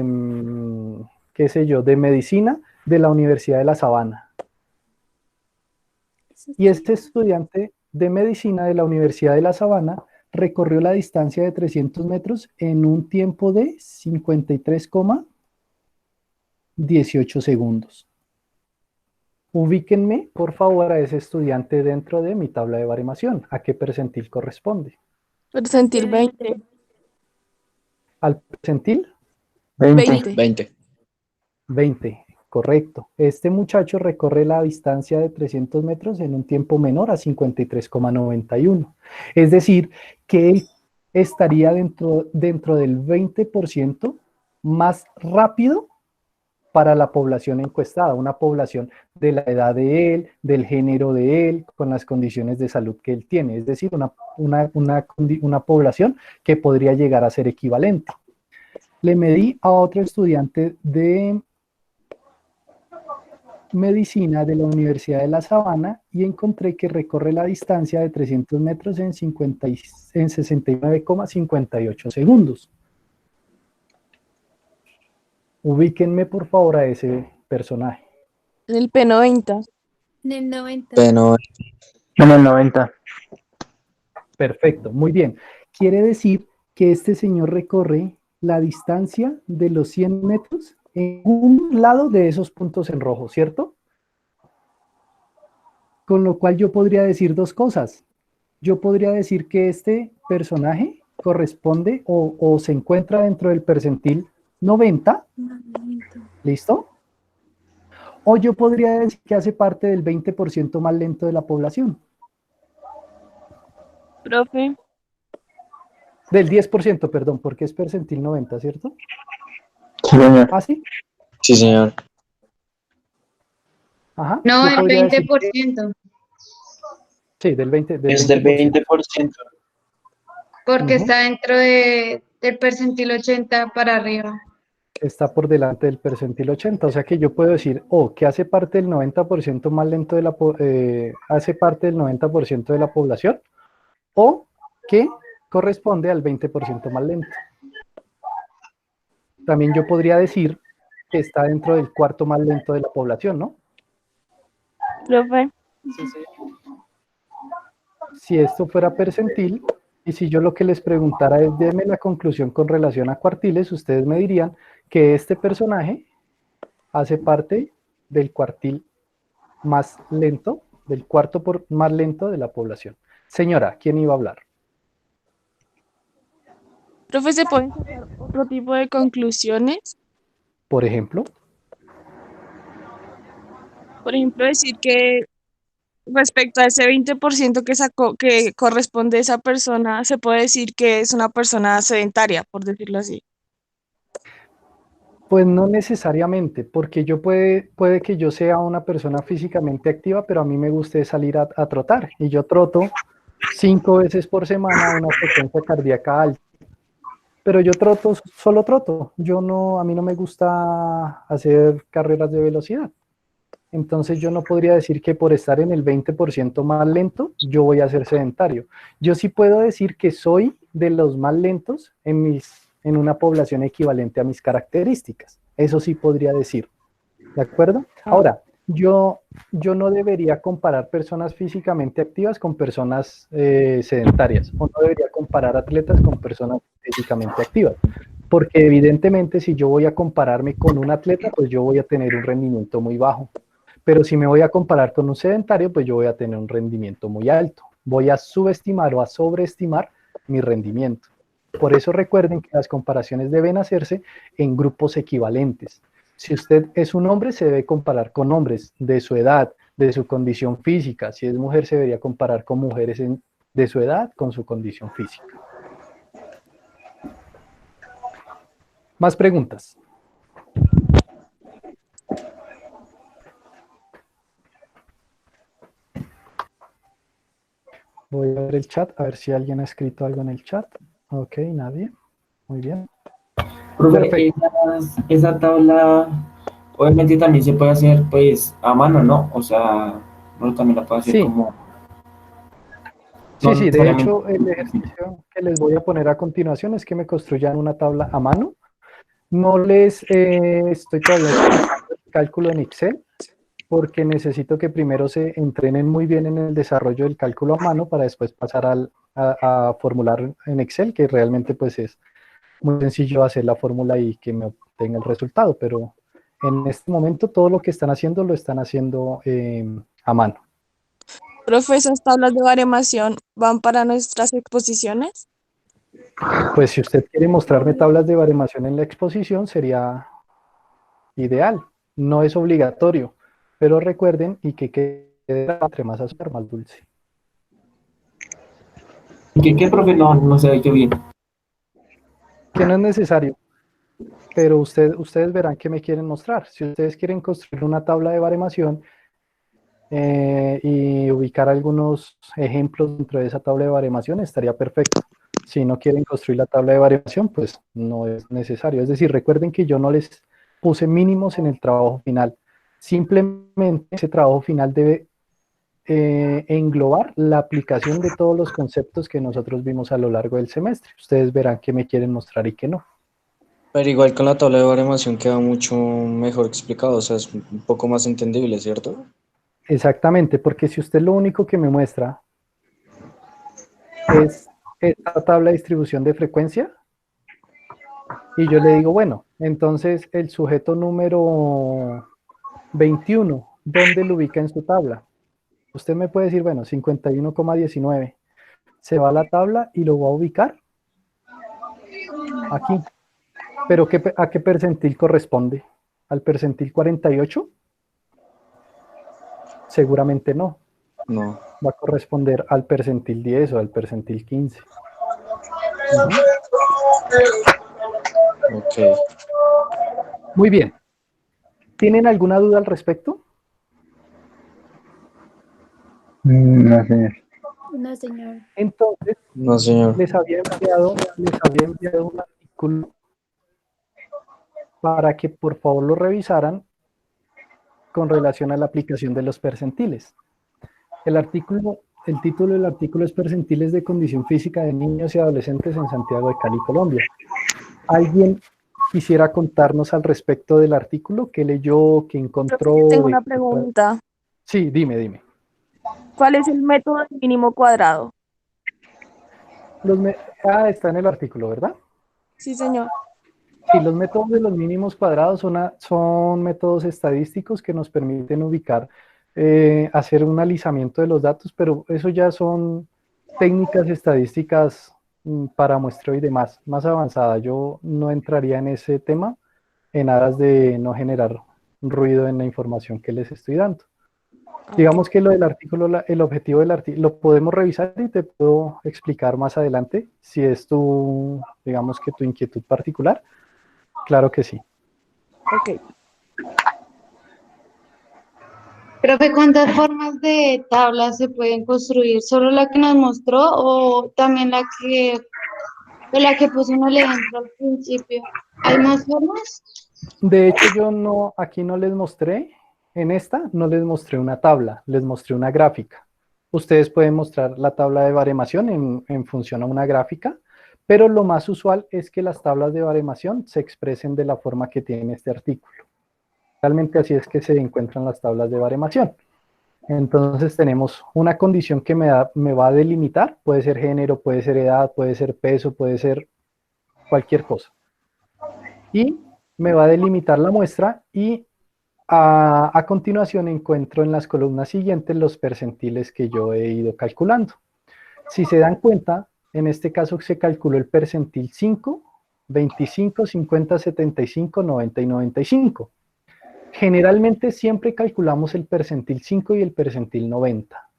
qué sé yo, de medicina de la Universidad de La Sabana. Y este estudiante de medicina de la Universidad de La Sabana recorrió la distancia de 300 metros en un tiempo de 53,18 segundos. Ubíquenme, por favor, a ese estudiante dentro de mi tabla de baremación. ¿A qué percentil corresponde? Percentil 20. ¿Al percentil? 20. 20, correcto. Este muchacho recorre la distancia de 300 metros en un tiempo menor a 53,91. Es decir, que él estaría dentro del 20% más rápido para la población encuestada, una población de la edad de él, del género de él, con las condiciones de salud que él tiene, es decir, una población que podría llegar a ser equivalente. Le medí a otro estudiante de medicina de la Universidad de La Sabana y encontré que recorre la distancia de 300 metros en 69,58 segundos. Ubíquenme por favor a ese personaje. En el P90. En el 90. Pero En el 90. Perfecto, muy bien. Quiere decir que este señor recorre la distancia de los 100 metros en un lado de esos puntos en rojo, ¿cierto? Con lo cual yo podría decir dos cosas. Yo podría decir que este personaje corresponde o se encuentra dentro del percentil 90, ¿listo? O yo podría decir que hace parte del 20% más lento de la población. Profe, Del 10%, perdón, porque es percentil 90, ¿cierto? Sí, señor. ¿Ah, sí? sí, señor. Ajá. No, yo el podría decir que- 20%, sí, del 20%. Es del 20%. porque Ujú. está dentro del percentil 80 para arriba. Está por delante del percentil 80, o sea que yo puedo decir, que hace parte del 90% más lento de la hace parte del 90% de la población, o que corresponde al 20% más lento. También yo podría decir que está dentro del cuarto más lento de la población, ¿no? profe, Si esto fuera percentil, y si yo lo que les preguntara es, denme la conclusión con relación a cuartiles, ustedes me dirían que este personaje hace parte del cuartil más lento, del cuarto más lento de la población. Señora, ¿quién iba a hablar? profe, ¿se pueden sacar otro tipo de conclusiones? Por ejemplo, Por ejemplo, decir que respecto a ese 20% que sacó, que corresponde a esa persona, se puede decir que es una persona sedentaria, por decirlo así. pues no necesariamente, porque puede que yo sea una persona físicamente activa, pero a mí me guste salir a trotar, y yo troto 5 veces por semana a una frecuencia cardíaca alta. Pero yo solo troto, a mí no me gusta hacer carreras de velocidad. Entonces yo no podría decir que por estar en el 20% más lento, yo voy a ser sedentario. Yo sí puedo decir que soy de los más lentos en una población equivalente a mis características. Eso sí podría decir. ¿De acuerdo? Ahora, yo yo no debería comparar personas físicamente activas con personas sedentarias, o no debería comparar atletas con personas físicamente activas, porque evidentemente si yo voy a compararme con un atleta, pues yo voy a tener un rendimiento muy bajo, pero si me voy a comparar con un sedentario, pues yo voy a tener un rendimiento muy alto, voy a subestimar o a sobreestimar mi rendimiento. Por eso recuerden que las comparaciones deben hacerse en grupos equivalentes. Si usted es un hombre, se debe comparar con hombres de su edad, de su condición física. Si es mujer, se debería comparar con mujeres de su edad, con su condición física. Más preguntas. Voy a ver el chat, a ver si alguien ha escrito algo en el chat. Ok, nadie. Muy bien. Profe, esa tabla obviamente también se puede hacer pues a mano, ¿no? O sea, uno también la puede hacer Sí. como... Sí, no sí, de necesariamente- hecho el ejercicio que les voy a poner a continuación es que me construyan una tabla a mano. No les estoy todavía explicando el cálculo en Excel, porque necesito que primero se entrenen muy bien en el desarrollo del cálculo a mano para después pasar a formular en Excel, que realmente pues es muy sencillo hacer la fórmula y que me obtenga el resultado, pero en este momento todo lo que están haciendo lo están haciendo a mano. Profe, ¿esas tablas de baremación van para nuestras exposiciones? Pues si usted quiere mostrarme tablas de baremación en la exposición sería ideal, no es obligatorio, pero recuerden y que quede entre más azúcar, más dulce. ¿Qué, profe? No se ha hecho bien. Que no es necesario, pero ustedes verán qué me quieren mostrar. Si ustedes quieren construir una tabla de baremación y ubicar algunos ejemplos dentro de esa tabla de baremación, estaría perfecto. Si no quieren construir la tabla de baremación, pues no es necesario. Es decir, recuerden que yo no les puse mínimos en el trabajo final. Simplemente ese trabajo final debe englobar la aplicación de todos los conceptos que nosotros vimos a lo largo del semestre. Ustedes verán qué me quieren mostrar y qué no. Pero igual con la tabla de baremación queda mucho mejor explicado, o sea, es un poco más entendible, ¿cierto? Exactamente, porque si usted lo único que me muestra es esta tabla de distribución de frecuencia, y yo le digo, bueno, entonces el sujeto número 21, ¿dónde lo ubica en su tabla? Usted me puede decir, bueno, 51,19. Se va a la tabla y lo va a ubicar aquí. ¿Pero a qué percentil corresponde? ¿Al percentil 48? Seguramente no. No. Va a corresponder al percentil 10 o al percentil 15. Ok. Muy bien. ¿Tienen alguna duda al respecto? No, señor. No, señor. Entonces, No, señor. les había enviado un artículo para que por favor lo revisaran con relación a la aplicación de los percentiles. El título del artículo es Percentiles de condición física de niños y adolescentes en Santiago de Cali, Colombia. ¿Alguien quisiera contarnos al respecto del artículo? ¿Qué leyó? ¿Qué encontró? Profe, tengo una pregunta. Sí, dime. ¿Cuál es el método del mínimo cuadrado? Está en el artículo, ¿verdad? Sí, señor. Sí, los métodos de los mínimos cuadrados son métodos estadísticos que nos permiten ubicar, hacer un alisamiento de los datos, pero eso ya son técnicas estadísticas para muestreo y demás, más avanzada. Yo no entraría en ese tema en aras de no generar ruido en la información que les estoy dando. Digamos que lo del artículo, el objetivo del artículo, lo podemos revisar y te puedo explicar más adelante si es digamos que tu inquietud particular. Claro que sí. Ok. Profe, ¿cuántas formas de tablas se pueden construir? ¿Solo la que nos mostró o también la que pusimos el ejemplo al principio? ¿Hay más formas? De hecho, yo aquí no les mostré, en esta no les mostré una tabla, les mostré una gráfica. Ustedes pueden mostrar la tabla de baremación en función a una gráfica, pero lo más usual es que las tablas de baremación se expresen de la forma que tiene este artículo. Realmente así es que se encuentran las tablas de baremación. Entonces tenemos una condición que me va a delimitar, puede ser género, puede ser edad, puede ser peso, puede ser cualquier cosa. Y me va a delimitar la muestra y a continuación encuentro en las columnas siguientes los percentiles que yo he ido calculando. Si se dan cuenta, en este caso se calculó el percentil 5, 25, 50, 75, 90 y 95. Generalmente siempre calculamos el percentil 5 y el percentil 90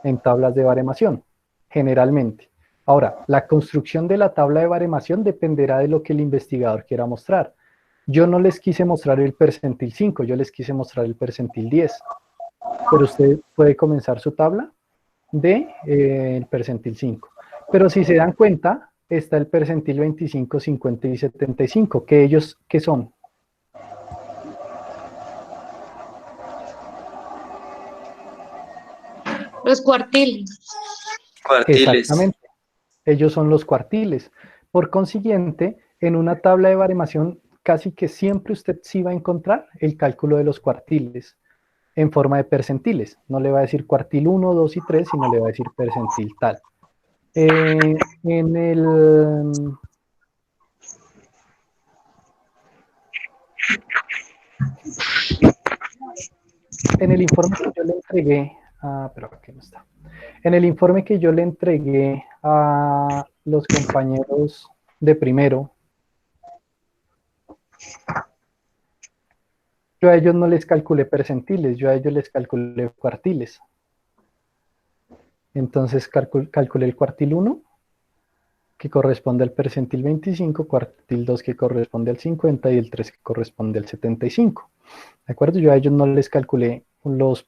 en tablas de baremación, generalmente. Ahora, la construcción de la tabla de baremación dependerá de lo que el investigador quiera mostrar. Yo no les quise mostrar el percentil 5, yo les quise mostrar el percentil 10. Pero usted puede comenzar su tabla de el percentil 5. Pero si se dan cuenta, está el percentil 25, 50 y 75, que ellos, ¿qué son? Los cuartiles. Exactamente. Ellos son los cuartiles. Por consiguiente, en una tabla de baremación, casi que siempre usted sí va a encontrar el cálculo de los cuartiles en forma de percentiles. No le va a decir cuartil 1, 2 y 3, sino le va a decir percentil tal. En el informe que yo le entregué, pero aquí no está. En el informe que yo le entregué a los compañeros de primero, yo a ellos no les calculé percentiles, yo a ellos les calculé cuartiles. Entonces calculé el cuartil 1, que corresponde al percentil 25, cuartil 2 que corresponde al 50 y el 3 que corresponde al 75. ¿De acuerdo? Yo a ellos no les calculé los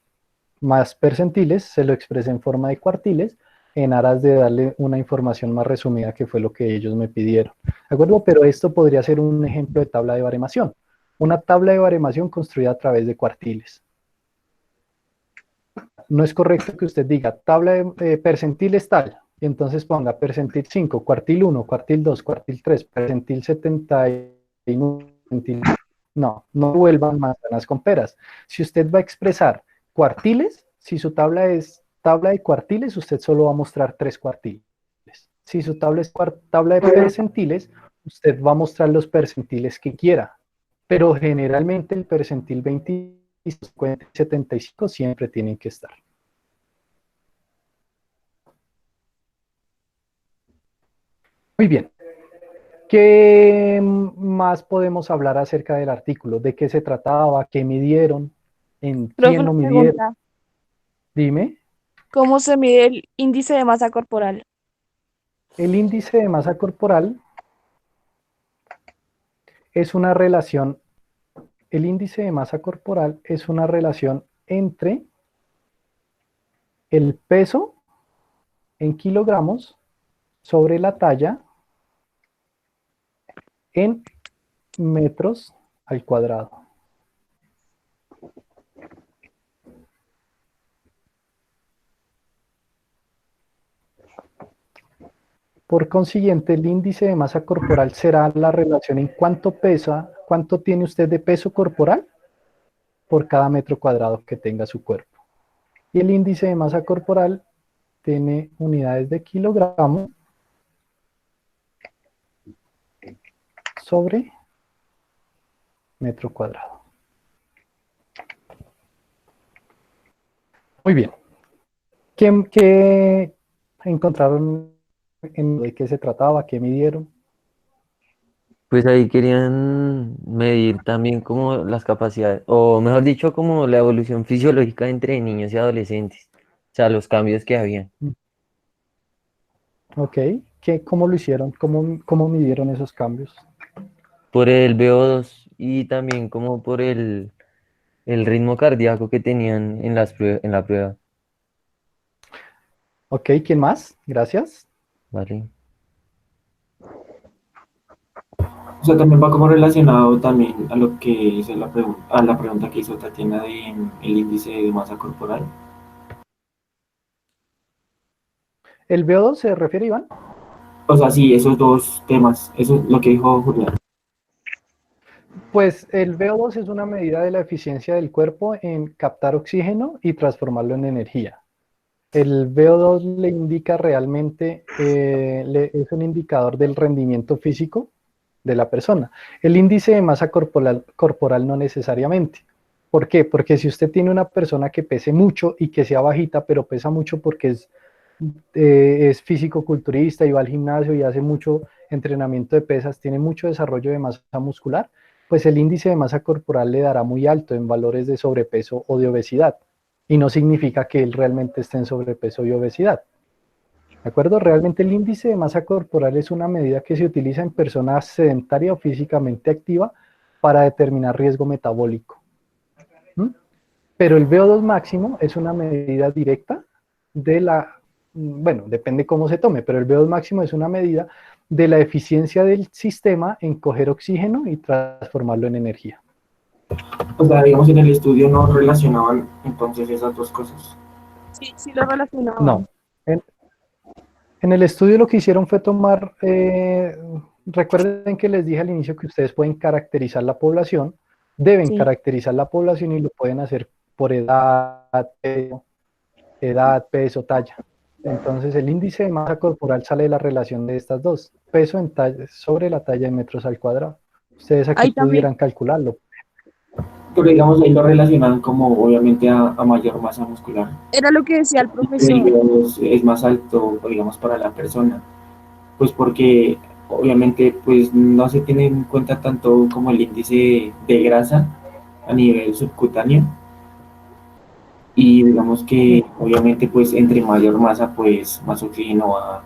más percentiles, se lo expresé en forma de cuartiles, en aras de darle una información más resumida que fue lo que ellos me pidieron. ¿De acuerdo? Pero esto podría ser un ejemplo de tabla de baremación. Una tabla de baremación construida a través de cuartiles. No es correcto que usted diga tabla de percentiles tal, y entonces ponga percentil 5, cuartil 1, cuartil 2, cuartil 3, percentil 79. No, no vuelvan manzanas con peras. Si usted va a expresar cuartiles, si su tabla es tabla de cuartiles, usted solo va a mostrar 3 cuartiles. Si su tabla es tabla de percentiles, usted va a mostrar los percentiles que quiera. Pero generalmente el percentil 20, 50 y 75 siempre tienen que estar. Muy bien. ¿Qué más podemos hablar acerca del artículo? ¿De qué se trataba? ¿Qué midieron? ¿En quién lo midieron? Pregunta, Dime. ¿cómo se mide el índice de masa corporal? El índice de masa corporal es una relación, el índice de masa corporal es una relación entre el peso en kilogramos sobre la talla en metros al cuadrado. Por consiguiente, el índice de masa corporal será la relación en cuánto pesa, cuánto tiene usted de peso corporal por cada metro cuadrado que tenga su cuerpo. Y el índice de masa corporal tiene unidades de kilogramo sobre metro cuadrado. Muy bien. ¿Qué encontraron de qué se trataba? ¿Qué midieron? Pues ahí querían medir también como las capacidades, o mejor dicho, como la evolución fisiológica entre niños y adolescentes, o sea, los cambios que había. Ok. ¿Cómo lo hicieron? ¿Cómo midieron esos cambios? Por el VO2 y también como por el ritmo cardíaco que tenían en en la prueba. Ok, ¿quién más? Gracias. ¿Vale? O sea, también va como relacionado también a lo que hizo a la pregunta que hizo Tatiana de el índice de masa corporal. ¿El VO2 se refiere, Iván? O sea, sí, esos dos temas, eso es lo que dijo Julián. Pues el VO2 es una medida de la eficiencia del cuerpo en captar oxígeno y transformarlo en energía. El VO2 le indica realmente, es un indicador del rendimiento físico de la persona. El índice de masa corporal no necesariamente. ¿Por qué? Porque si usted tiene una persona que pese mucho y que sea bajita, pero pesa mucho porque es físico-culturista y va al gimnasio y hace mucho entrenamiento de pesas, tiene mucho desarrollo de masa muscular, pues el índice de masa corporal le dará muy alto en valores de sobrepeso o de obesidad. Y no significa que él realmente esté en sobrepeso y obesidad. ¿De acuerdo? Realmente el índice de masa corporal es una medida que se utiliza en personas sedentarias o físicamente activas para determinar riesgo metabólico. ¿Mm? Pero el VO2 máximo es una medida directa de la, bueno, depende cómo se tome, pero el VO2 máximo es una medida de la eficiencia del sistema en coger oxígeno y transformarlo en energía. O sea, digamos, en el estudio no relacionaban entonces esas dos cosas. Sí, sí lo relacionaban. No. En el estudio lo que hicieron fue tomar, recuerden que les dije al inicio que ustedes pueden caracterizar la población, deben caracterizar la población y lo pueden hacer por edad, peso, talla. Entonces el índice de masa corporal sale de la relación de estas dos, peso en sobre la talla en metros al cuadrado. Ustedes aquí pudieran calcularlo. Pero digamos, ahí lo relacionan como obviamente a mayor masa muscular. Era lo que decía el profesor. El VO2 es más alto, digamos, para la persona. Pues porque obviamente pues no se tiene en cuenta tanto como el índice de grasa a nivel subcutáneo. Y digamos que obviamente pues entre mayor masa pues más oxígeno va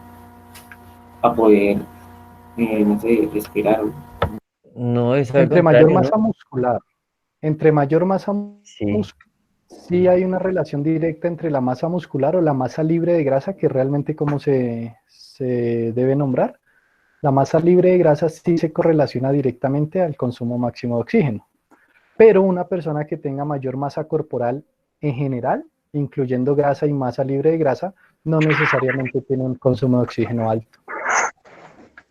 a poder, no sé, respirar. No, es al Entre mayor contrario, masa ¿no? muscular, entre mayor masa muscular, sí hay una relación directa entre la masa muscular o la masa libre de grasa, que realmente como se debe nombrar. La masa libre de grasa sí se correlaciona directamente al consumo máximo de oxígeno. Pero una persona que tenga mayor masa corporal en general, incluyendo grasa y masa libre de grasa, no necesariamente tiene un consumo de oxígeno alto.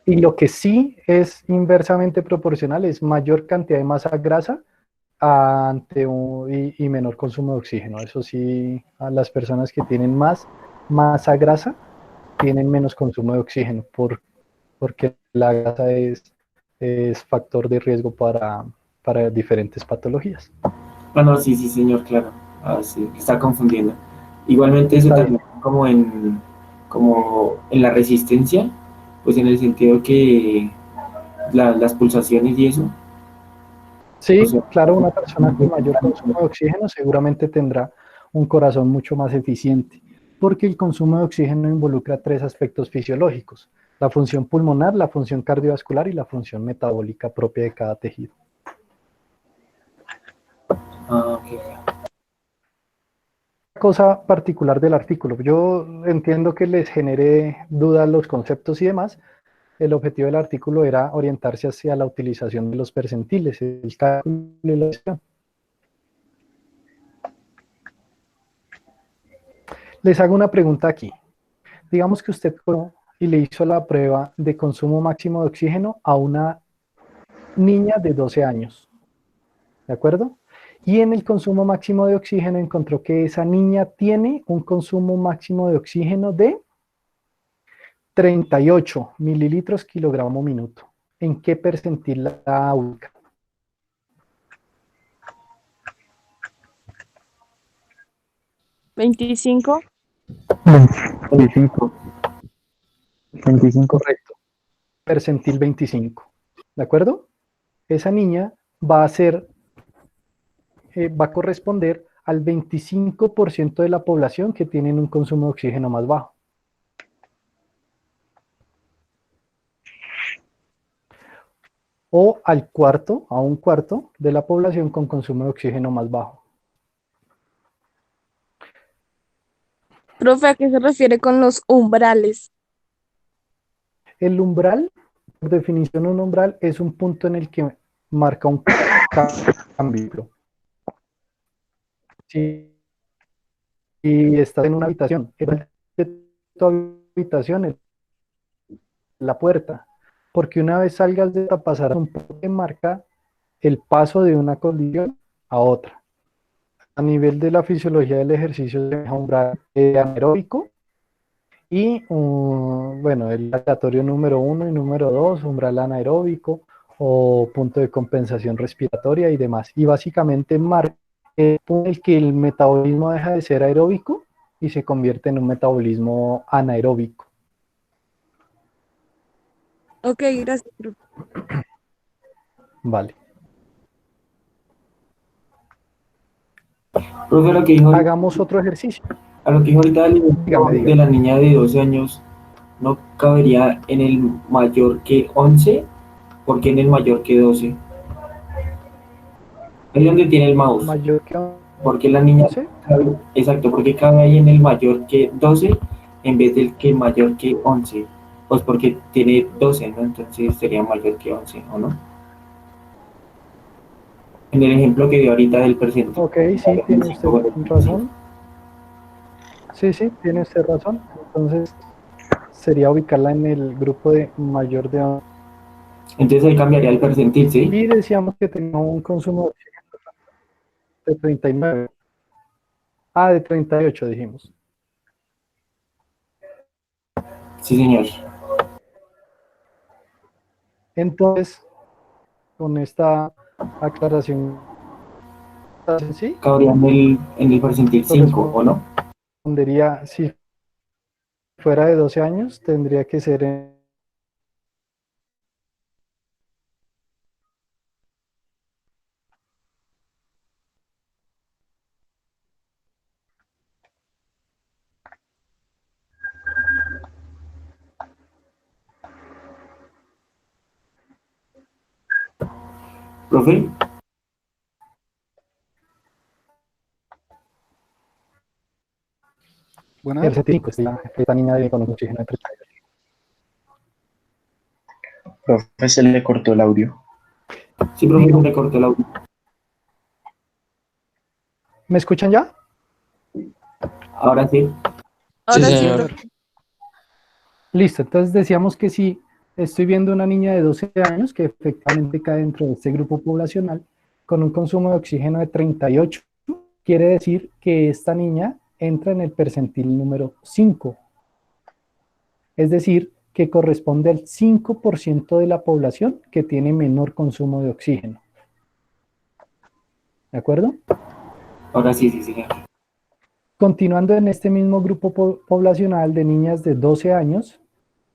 Y lo que sí es inversamente proporcional es mayor cantidad de masa grasa y menor consumo de oxígeno. Eso sí, a las personas que tienen más masa grasa tienen menos consumo de oxígeno porque la grasa es factor de riesgo para diferentes patologías. Ah, no, sí, sí, señor, claro. Ah, sí, está confundiendo. Igualmente eso también como en la resistencia, pues en el sentido que las pulsaciones y eso. Sí, O sea, claro, una persona con mayor consumo de oxígeno seguramente tendrá un corazón mucho más eficiente, porque el consumo de oxígeno involucra tres aspectos fisiológicos: la función pulmonar, la función cardiovascular y la función metabólica propia de cada tejido. Cosa particular del artículo. Yo entiendo que les genere dudas los conceptos y demás. El objetivo del artículo era orientarse hacia la utilización de los percentiles, el cálculo y la acción. Les hago una pregunta aquí. Digamos que usted y le hizo la prueba de consumo máximo de oxígeno a una niña de 12 años. ¿De acuerdo? Y en el consumo máximo de oxígeno encontró que esa niña tiene un consumo máximo de oxígeno de 38 mililitros kilogramo minuto. ¿En qué percentil la ubica? ¿25? 25. 25. Correcto. Percentil 25. ¿De acuerdo? Esa niña va a corresponder al 25% de la población que tienen un consumo de oxígeno más bajo. O a un cuarto de la población con consumo de oxígeno más bajo. Profe, ¿a qué se refiere con los umbrales? El umbral, por definición, un umbral es un punto en el que marca un cambio. Si estás en una habitación, tu habitación es la puerta, porque una vez salgas de esta pasarás un punto que marca el paso de una condición a otra. A nivel de la fisiología del ejercicio se deja umbral anaeróbico y, bueno, el aleatorio número 1 y número 2, umbral anaeróbico o punto de compensación respiratoria y demás. Y básicamente marca el punto en el que el metabolismo deja de ser aeróbico y se convierte en un metabolismo anaeróbico. Ok, gracias, profe. Vale. Profe, lo que dijo, Hagamos otro ejercicio. a lo que dijo ahorita del ejemplo Dígame, de dígame. la niña de 12 años, ¿no cabería en el mayor que 11? ¿Por qué en el mayor que 12? Ahí donde tiene el mouse. Mayor que Porque la niña 11. cabe, exacto, porque cabe ahí en el mayor que 12 en vez del que mayor que 11. Pues porque tiene 12, ¿no? Entonces sería mayor que 11, ¿o no? En el ejemplo que dio ahorita del presente. Ok, sí, tiene usted razón. Sí, sí, tiene usted razón. Entonces sería ubicarla en el grupo de mayor de 11. Entonces ahí cambiaría el percentil, ¿sí? Y decíamos que tenía un consumo de oxígeno de 39. Ah, de 38 dijimos. Sí, señor. Entonces, con esta aclaración, ¿sí? Cabría en el percentil 5, ¿o no? Correspondería, si fuera de 12 años, tendría que ser en ¿Profe? el 75, esta niña de con un oxígeno de 38. Profe, se le cortó el audio. Sí, profe, me cortó el audio. ¿Me escuchan ya? Ahora sí. Ahora sí, señor. profe. Listo, entonces decíamos que si estoy viendo una niña de 12 años que efectivamente cae dentro de este grupo poblacional con un consumo de oxígeno de 38, quiere decir que esta niña entra en el percentil número 5. Es decir, que corresponde al 5% de la población que tiene menor consumo de oxígeno. ¿De acuerdo? Ahora sí, sí, señor. Continuando en este mismo grupo poblacional de niñas de 12 años,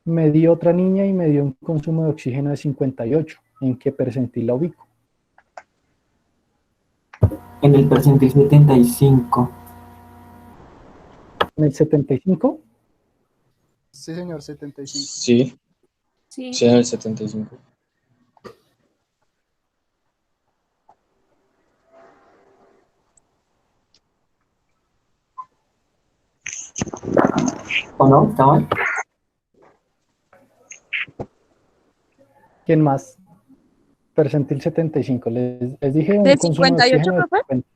me dio otra niña y me dio un consumo de oxígeno de 58. ¿En qué percentil la ubico? En el percentil 75. ¿En el 75? Sí, señor, 75. Sí, Sí. sí, en el 75. ¿O no? ¿Está mal? ¿Quién más? Percentil 75. Les dije un ¿De consumo de 58, oxígeno de profe? 50.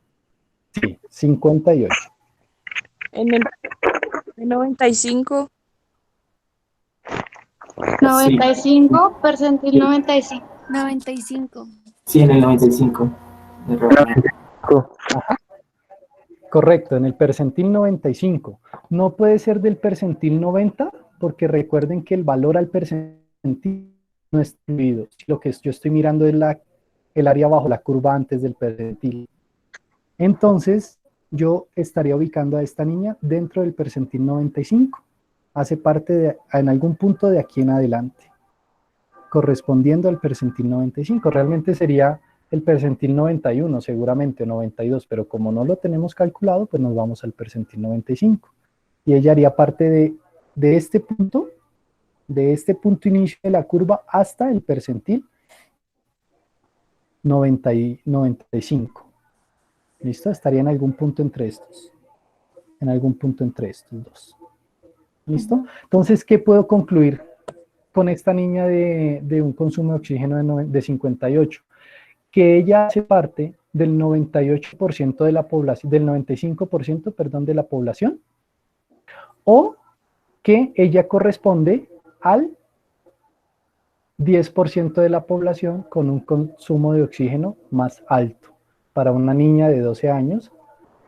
Sí, 58. En el de 95. 95, percentil Sí. 95. 95. Sí, en el 95. Ajá. Correcto, en el percentil 95. No puede ser del percentil 90 porque recuerden que el valor al percentil no es incluido. Lo que yo estoy mirando es el área bajo la curva antes del percentil. Entonces, yo estaría ubicando a esta niña dentro del percentil 95. Hace parte en algún punto de aquí en adelante, correspondiendo al percentil 95. Realmente sería el percentil 91 seguramente, o 92, pero como no lo tenemos calculado, pues nos vamos al percentil 95. Y ella haría parte de este punto inicio de la curva hasta el percentil 95. ¿Listo? Estaría en algún punto entre estos. En algún punto entre estos dos. ¿Listo? Entonces, ¿qué puedo concluir con esta niña de un consumo de oxígeno de 58? Que ella hace parte del 98% de la población, del 95%, perdón, de la población, o que ella corresponde al 10% de la población con un consumo de oxígeno más alto para una niña de 12 años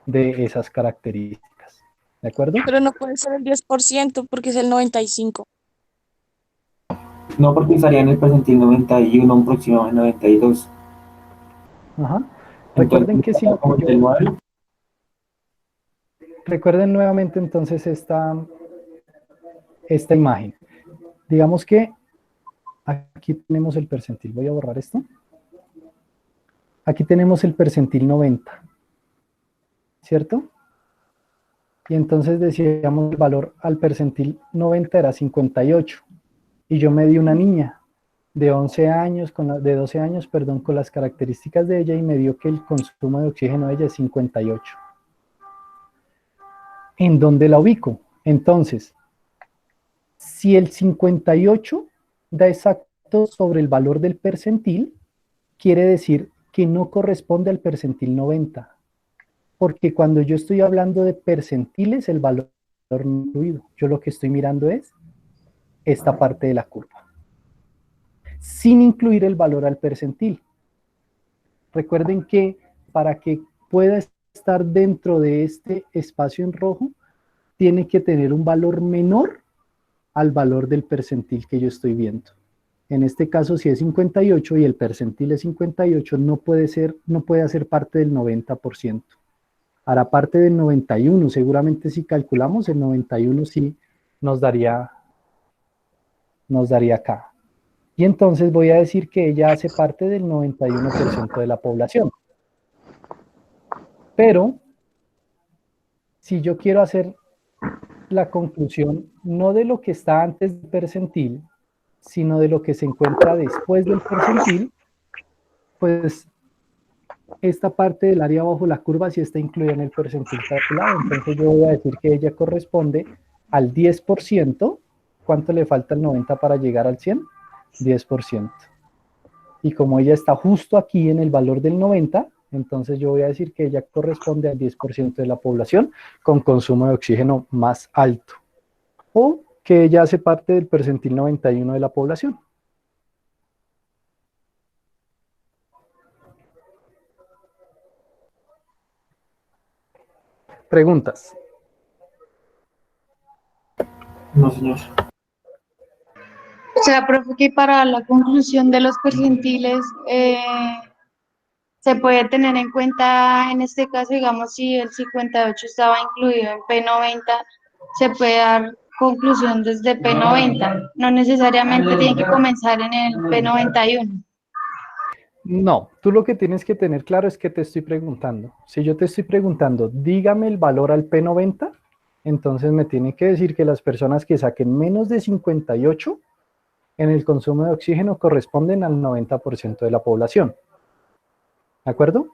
de esas características. ¿De acuerdo? Pero no puede ser el 10% porque es el 95%. No, porque estaría en el percentil 91, un próximo de 92. Ajá. Entonces, Recuerden que si lo que como el 9, recuerden nuevamente entonces esta imagen. Digamos que aquí tenemos el percentil. Voy a borrar esto. Aquí tenemos el percentil 90, ¿cierto? Y entonces decíamos el valor al percentil 90 era 58. Y yo me di una niña de 11 años, de 12 años, perdón, con las características de ella y me dio que el consumo de oxígeno de ella es 58. ¿En dónde la ubico? Entonces, si el 58 da exacto sobre el valor del percentil, quiere decir que no corresponde al percentil 90. Porque cuando yo estoy hablando de percentiles, el valor no es incluido. Yo lo que estoy mirando es esta parte de la curva, sin incluir el valor al percentil. Recuerden que para que pueda estar dentro de este espacio en rojo, tiene que tener un valor menor al valor del percentil que yo estoy viendo. En este caso, si es 58 y el percentil es 58, no puede hacer parte del 90%. Hará parte del 91, seguramente si calculamos el 91 sí nos daría acá. Y entonces voy a decir que ella hace parte del 91% de la población. Pero si yo quiero hacer la conclusión no de lo que está antes del percentil, sino de lo que se encuentra después del percentil, pues esta parte del área bajo la curva sí está incluida en el percentil calculado. Entonces yo voy a decir que ella corresponde al 10%. ¿Cuánto le falta al 90 para llegar al 100? 10%. Y como ella está justo aquí en el valor del 90, entonces yo voy a decir que ella corresponde al 10% de la población con consumo de oxígeno más alto. O que ella hace parte del percentil 91 de la población. ¿Preguntas? no, señor. O sea, profe, que para la conclusión de los percentiles se puede tener en cuenta, en este caso, digamos, si el 58 estaba incluido en P90, se puede dar conclusión desde P90. No necesariamente tiene que comenzar en el P91. No, tú lo que tienes que tener claro es que te estoy preguntando. Si yo te estoy preguntando, dígame el valor al P90, entonces me tiene que decir que las personas que saquen menos de 58 en el consumo de oxígeno corresponden al 90% de la población. ¿De acuerdo?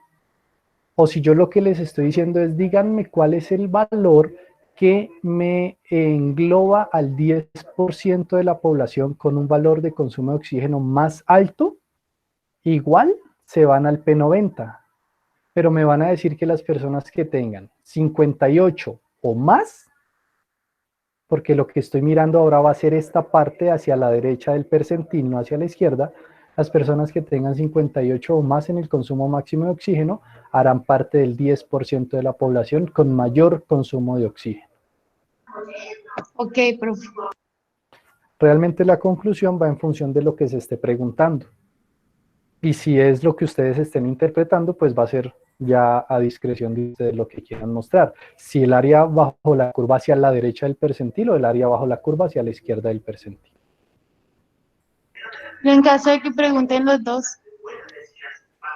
O si yo lo que les estoy diciendo es, díganme cuál es el valor que me engloba al 10% de la población con un valor de consumo de oxígeno más alto, igual se van al P90, pero me van a decir que las personas que tengan 58 o más, porque lo que estoy mirando ahora va a ser esta parte hacia la derecha del percentil, no hacia la izquierda, las personas que tengan 58 o más en el consumo máximo de oxígeno harán parte del 10% de la población con mayor consumo de oxígeno. Ok, profe. Realmente la conclusión va en función de lo que se esté preguntando. Y si es lo que ustedes estén interpretando, pues va a ser ya a discreción de ustedes lo que quieran mostrar. Si el área bajo la curva hacia la derecha del percentil o el área bajo la curva hacia la izquierda del percentil. En caso de que pregunten los dos.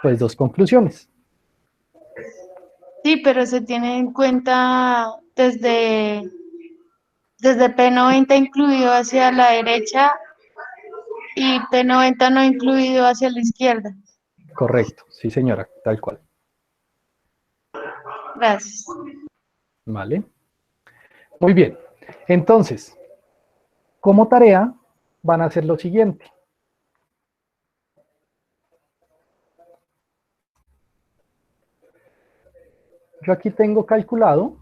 Pues dos conclusiones. Sí, pero se tiene en cuenta desde P90 incluido hacia la derecha y P90 no incluido hacia la izquierda. Correcto, sí señora, tal cual. Gracias. Vale. Muy bien. Entonces, como tarea van a hacer lo siguiente. Yo aquí tengo calculado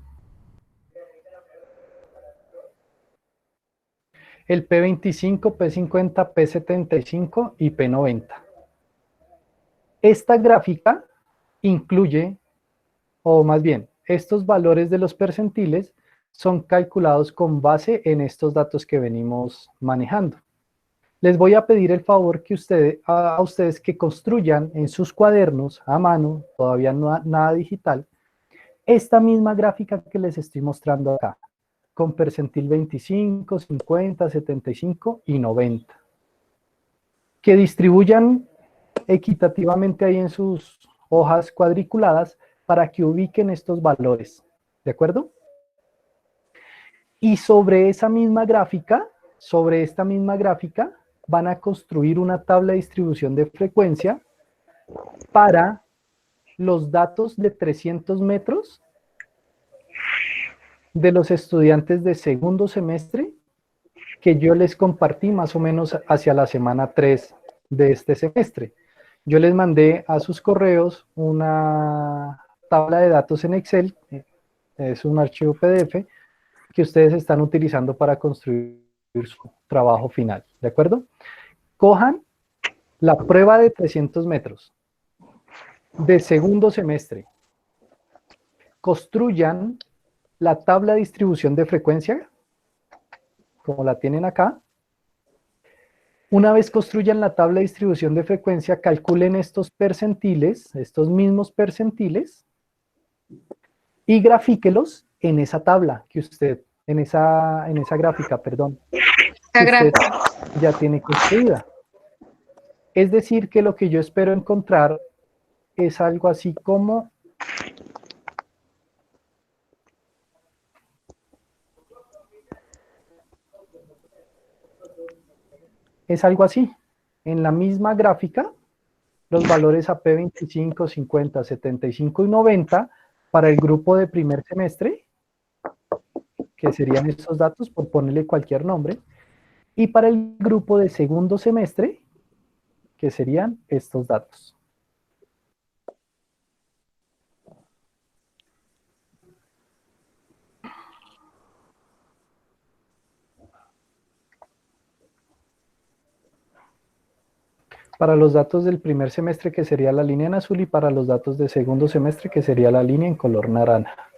el P25, P50, P75 y P90. Esta gráfica incluye, o más bien, estos valores de los percentiles son calculados con base en estos datos que venimos manejando. Les voy a pedir el favor que a ustedes que construyan en sus cuadernos a mano, todavía no nada digital, esta misma gráfica que les estoy mostrando acá, con percentil 25, 50, 75 y 90. Que distribuyan equitativamente ahí en sus hojas cuadriculadas para que ubiquen estos valores, ¿de acuerdo? Y sobre esta misma gráfica, van a construir una tabla de distribución de frecuencia para los datos de 300 metros de los estudiantes de segundo semestre que yo les compartí más o menos hacia la semana 3 de este semestre. Yo les mandé a sus correos una tabla de datos en Excel, es un archivo PDF, que ustedes están utilizando para construir su trabajo final, ¿de acuerdo? Cojan la prueba de 300 metros de segundo semestre, construyan la tabla de distribución de frecuencia, como la tienen acá. Una vez construyan la tabla de distribución de frecuencia, calculen estos percentiles, estos mismos percentiles, y grafíquelos en esa tabla que usted, en esa gráfica, perdón, que usted ya tiene construida. Es decir, que lo que yo espero encontrar es algo así como en la misma gráfica, los valores a P25, 50, 75 y 90 para el grupo de primer semestre, que serían estos datos, por ponerle cualquier nombre, y para el grupo de segundo semestre, que serían estos datos. Para los datos del primer semestre, que sería la línea en azul, y para los datos de segundo semestre, que sería la línea en color naranja.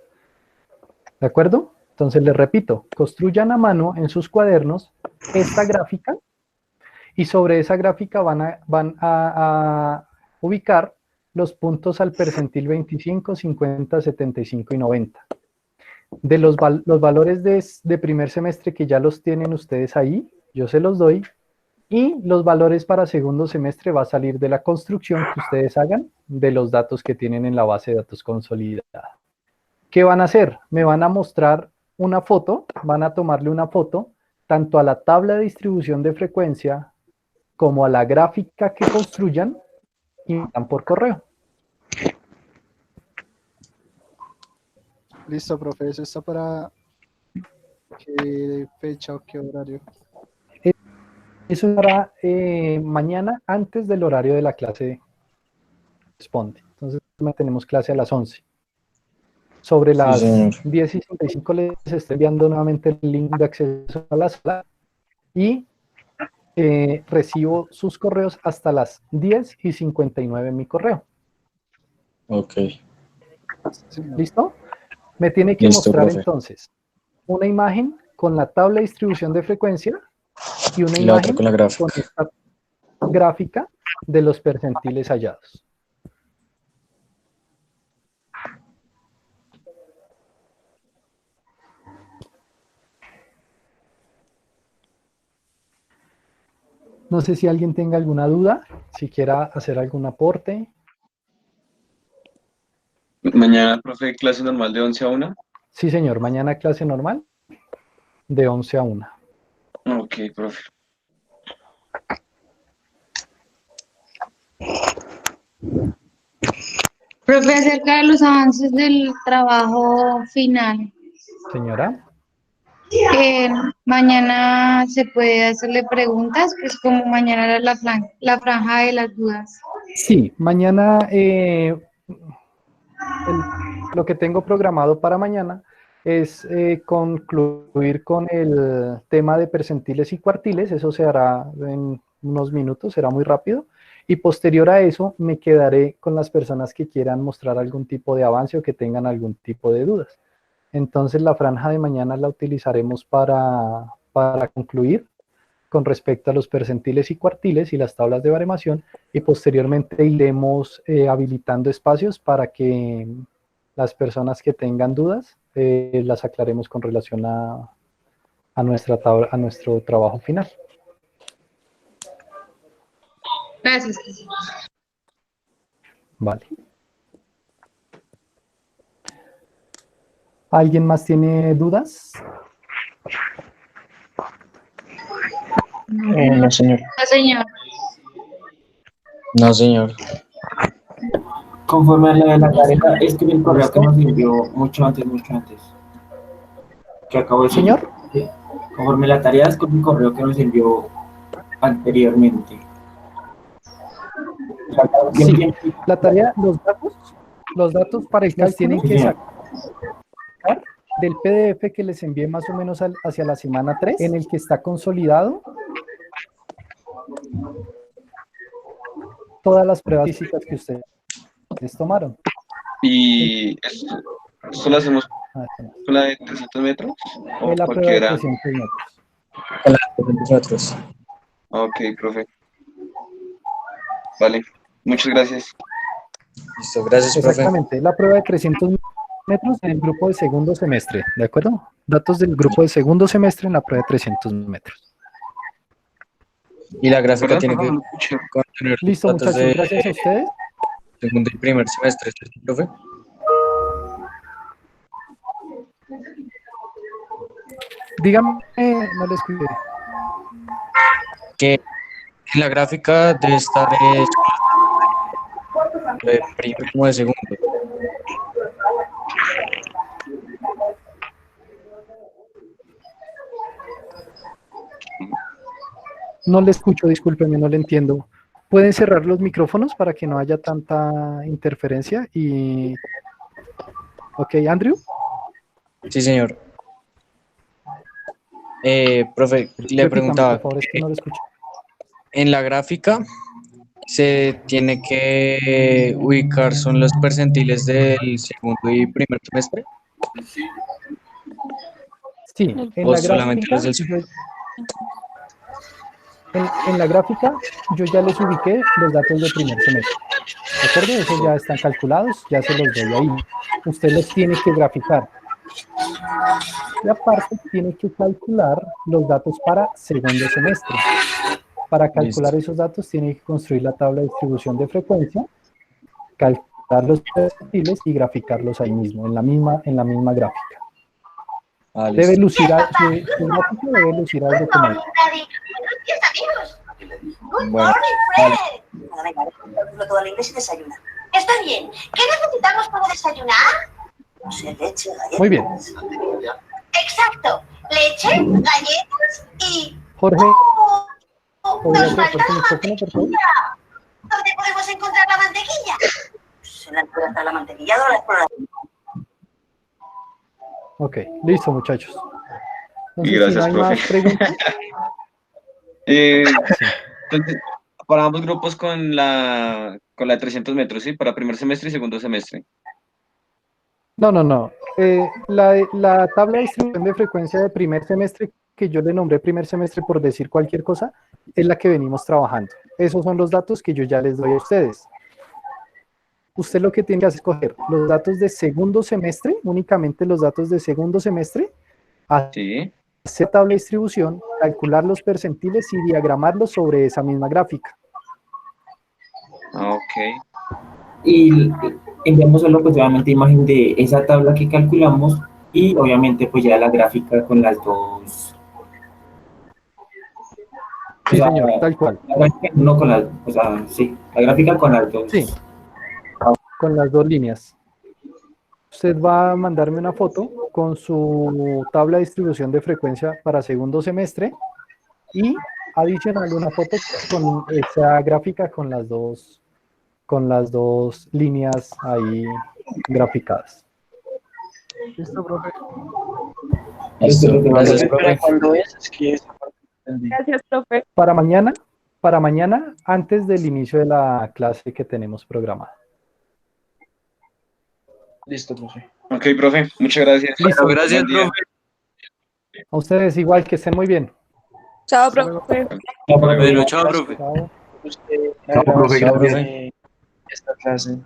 ¿De acuerdo? Entonces les repito, construyan a mano en sus cuadernos esta gráfica, y sobre esa gráfica van a ubicar los puntos al percentil 25, 50, 75 y 90. De los valores de primer semestre que ya los tienen ustedes ahí, yo se los doy, y los valores para segundo semestre va a salir de la construcción que ustedes hagan de los datos que tienen en la base de datos consolidada. ¿Qué van a hacer? Me van a mostrar una foto, van a tomarle una foto, tanto a la tabla de distribución de frecuencia como a la gráfica que construyan, y me dan por correo. Listo, profe. ¿Eso está para qué fecha o qué horario? Eso será mañana antes del horario de la clase corresponde. Entonces tenemos clase a las 11. Sobre las 10:55 les estoy enviando nuevamente el link de acceso a la sala, y recibo sus correos hasta las 10:59 en mi correo. Ok. ¿Listo? Me tiene que Listo, mostrar profe. entonces una imagen con la tabla de distribución de frecuencia y una Y la otra imagen con la gráfica. con esta gráfica de los percentiles hallados. No sé si alguien tenga alguna duda, si quiera hacer algún aporte. Mañana, profe, clase normal de 11 a 1. Sí, señor, mañana clase normal de 11 a 1. Ok, profe. Profe, acerca de los avances del trabajo final, Señora. mañana se puede hacerle preguntas, pues como mañana era la franja de las dudas. Sí, mañana lo que tengo programado para mañana es concluir con el tema de percentiles y cuartiles. Eso se hará en unos minutos, será muy rápido. Y posterior a eso me quedaré con las personas que quieran mostrar algún tipo de avance o que tengan algún tipo de dudas. Entonces la franja de mañana la utilizaremos para concluir con respecto a los percentiles y cuartiles y las tablas de baremación, y posteriormente iremos habilitando espacios para que las personas que tengan dudas las aclaremos con relación a nuestro trabajo final. Gracias. Vale. ¿Alguien más tiene dudas? No, señor. No, señor. No, señor. Conforme a lo de la tarea, escribí el correo que nos envió mucho antes. Que acabo de decir. Señor. ¿Sí? Conforme a la tarea, escribí el correo que nos envió anteriormente. Sí, la tarea, los datos para el CAL tienen que sacar del PDF que les envié más o menos hacia la semana 3, en el que está consolidado todas las pruebas físicas que ustedes tomaron. ¿Y esto lo hacemos con la de 300 metros? ¿O La prueba de cualquiera? 300 metros. Con la de 300 metros. Ok, profe. Vale, muchas gracias. Listo, gracias, profe. Exactamente, la prueba de 300 metros en el grupo de segundo semestre, ¿de acuerdo? Datos del grupo de segundo semestre en la prueba de 300 metros. Y la gráfica tiene que ¿Perdón? contener los Listo, datos muchachos, de gracias a ustedes. segundo y primer semestre, ¿sí, profe? Dígame, no le escuché. Que en la gráfica debe estar de primero como de segundo. No le escucho, discúlpeme, no le entiendo. ¿Pueden cerrar los micrófonos para que no haya tanta interferencia? Y... Ok, Andrew. Sí, señor. Profe, le Repítame, preguntaba, por favor, es que no lo escucho. en la gráfica se tiene que ubicar, son los percentiles del segundo y primer semestre. Sí, en ¿O la solamente gráfica, los del segundo? en la gráfica yo ya les ubiqué los datos de primer semestre. ¿De acuerdo? Esos ya están calculados, ya se los doy ahí. Usted los tiene que graficar. Y aparte tiene que calcular los datos para segundo semestre. Para calcular esos datos tiene que construir la tabla de distribución de frecuencia, calcular los percentiles y graficarlos ahí mismo, en la misma gráfica. Debe lucir, su gráfico debe lucir algo como esto. Bueno, Todo el inglés y desayuna. Está bien. ¿Qué necesitamos para desayunar? No sé, leche, galletas. Muy bien. Exacto. Leche, galletas y... Jorge, ¿podría nos falta acercarse un la micrófono, por favor? mantequilla. ¿Dónde podemos encontrar la mantequilla? Pues en la entrada está la mantequilla o la exploración. Ok, listo, muchachos. Y Entonces, gracias, si no hay profe. más preguntas, Entonces, para ambos grupos con la de 300 metros, ¿sí? Para primer semestre y segundo semestre. no. La tabla de distribución de frecuencia de primer semestre, que yo le nombré primer semestre por decir cualquier cosa, es la que venimos trabajando. Esos son los datos que yo ya les doy a ustedes. Usted lo que tiene que hacer es coger los datos de segundo semestre, únicamente los datos de segundo semestre, hacer tabla de distribución, calcular los percentiles y diagramarlos sobre esa misma gráfica. Ok. Y enviamos solo pues obviamente imagen de esa tabla que calculamos y obviamente pues ya la gráfica con las dos. Sí, señor, tal cual. La gráfica no con las, o sea, sí, la gráfica con las dos. Sí, con las dos líneas. Usted va a mandarme una foto con su tabla de distribución de frecuencia para segundo semestre y adicional una foto con esa gráfica con las dos líneas ahí graficadas. Listo, profe. Listo, gracias, Pero profe. ¿cuándo es? Es que esa parte no entendí. Gracias, profe. Para mañana, antes del inicio de la clase que tenemos programada. Listo, profe. Ok, profe, muchas gracias. Listo. Gracias, Buen día. profe. A ustedes igual, que estén muy bien. Chao, profe. Bueno, chao, profe. Chao. Usted Chao, profe, grabación gracias. de esta clase.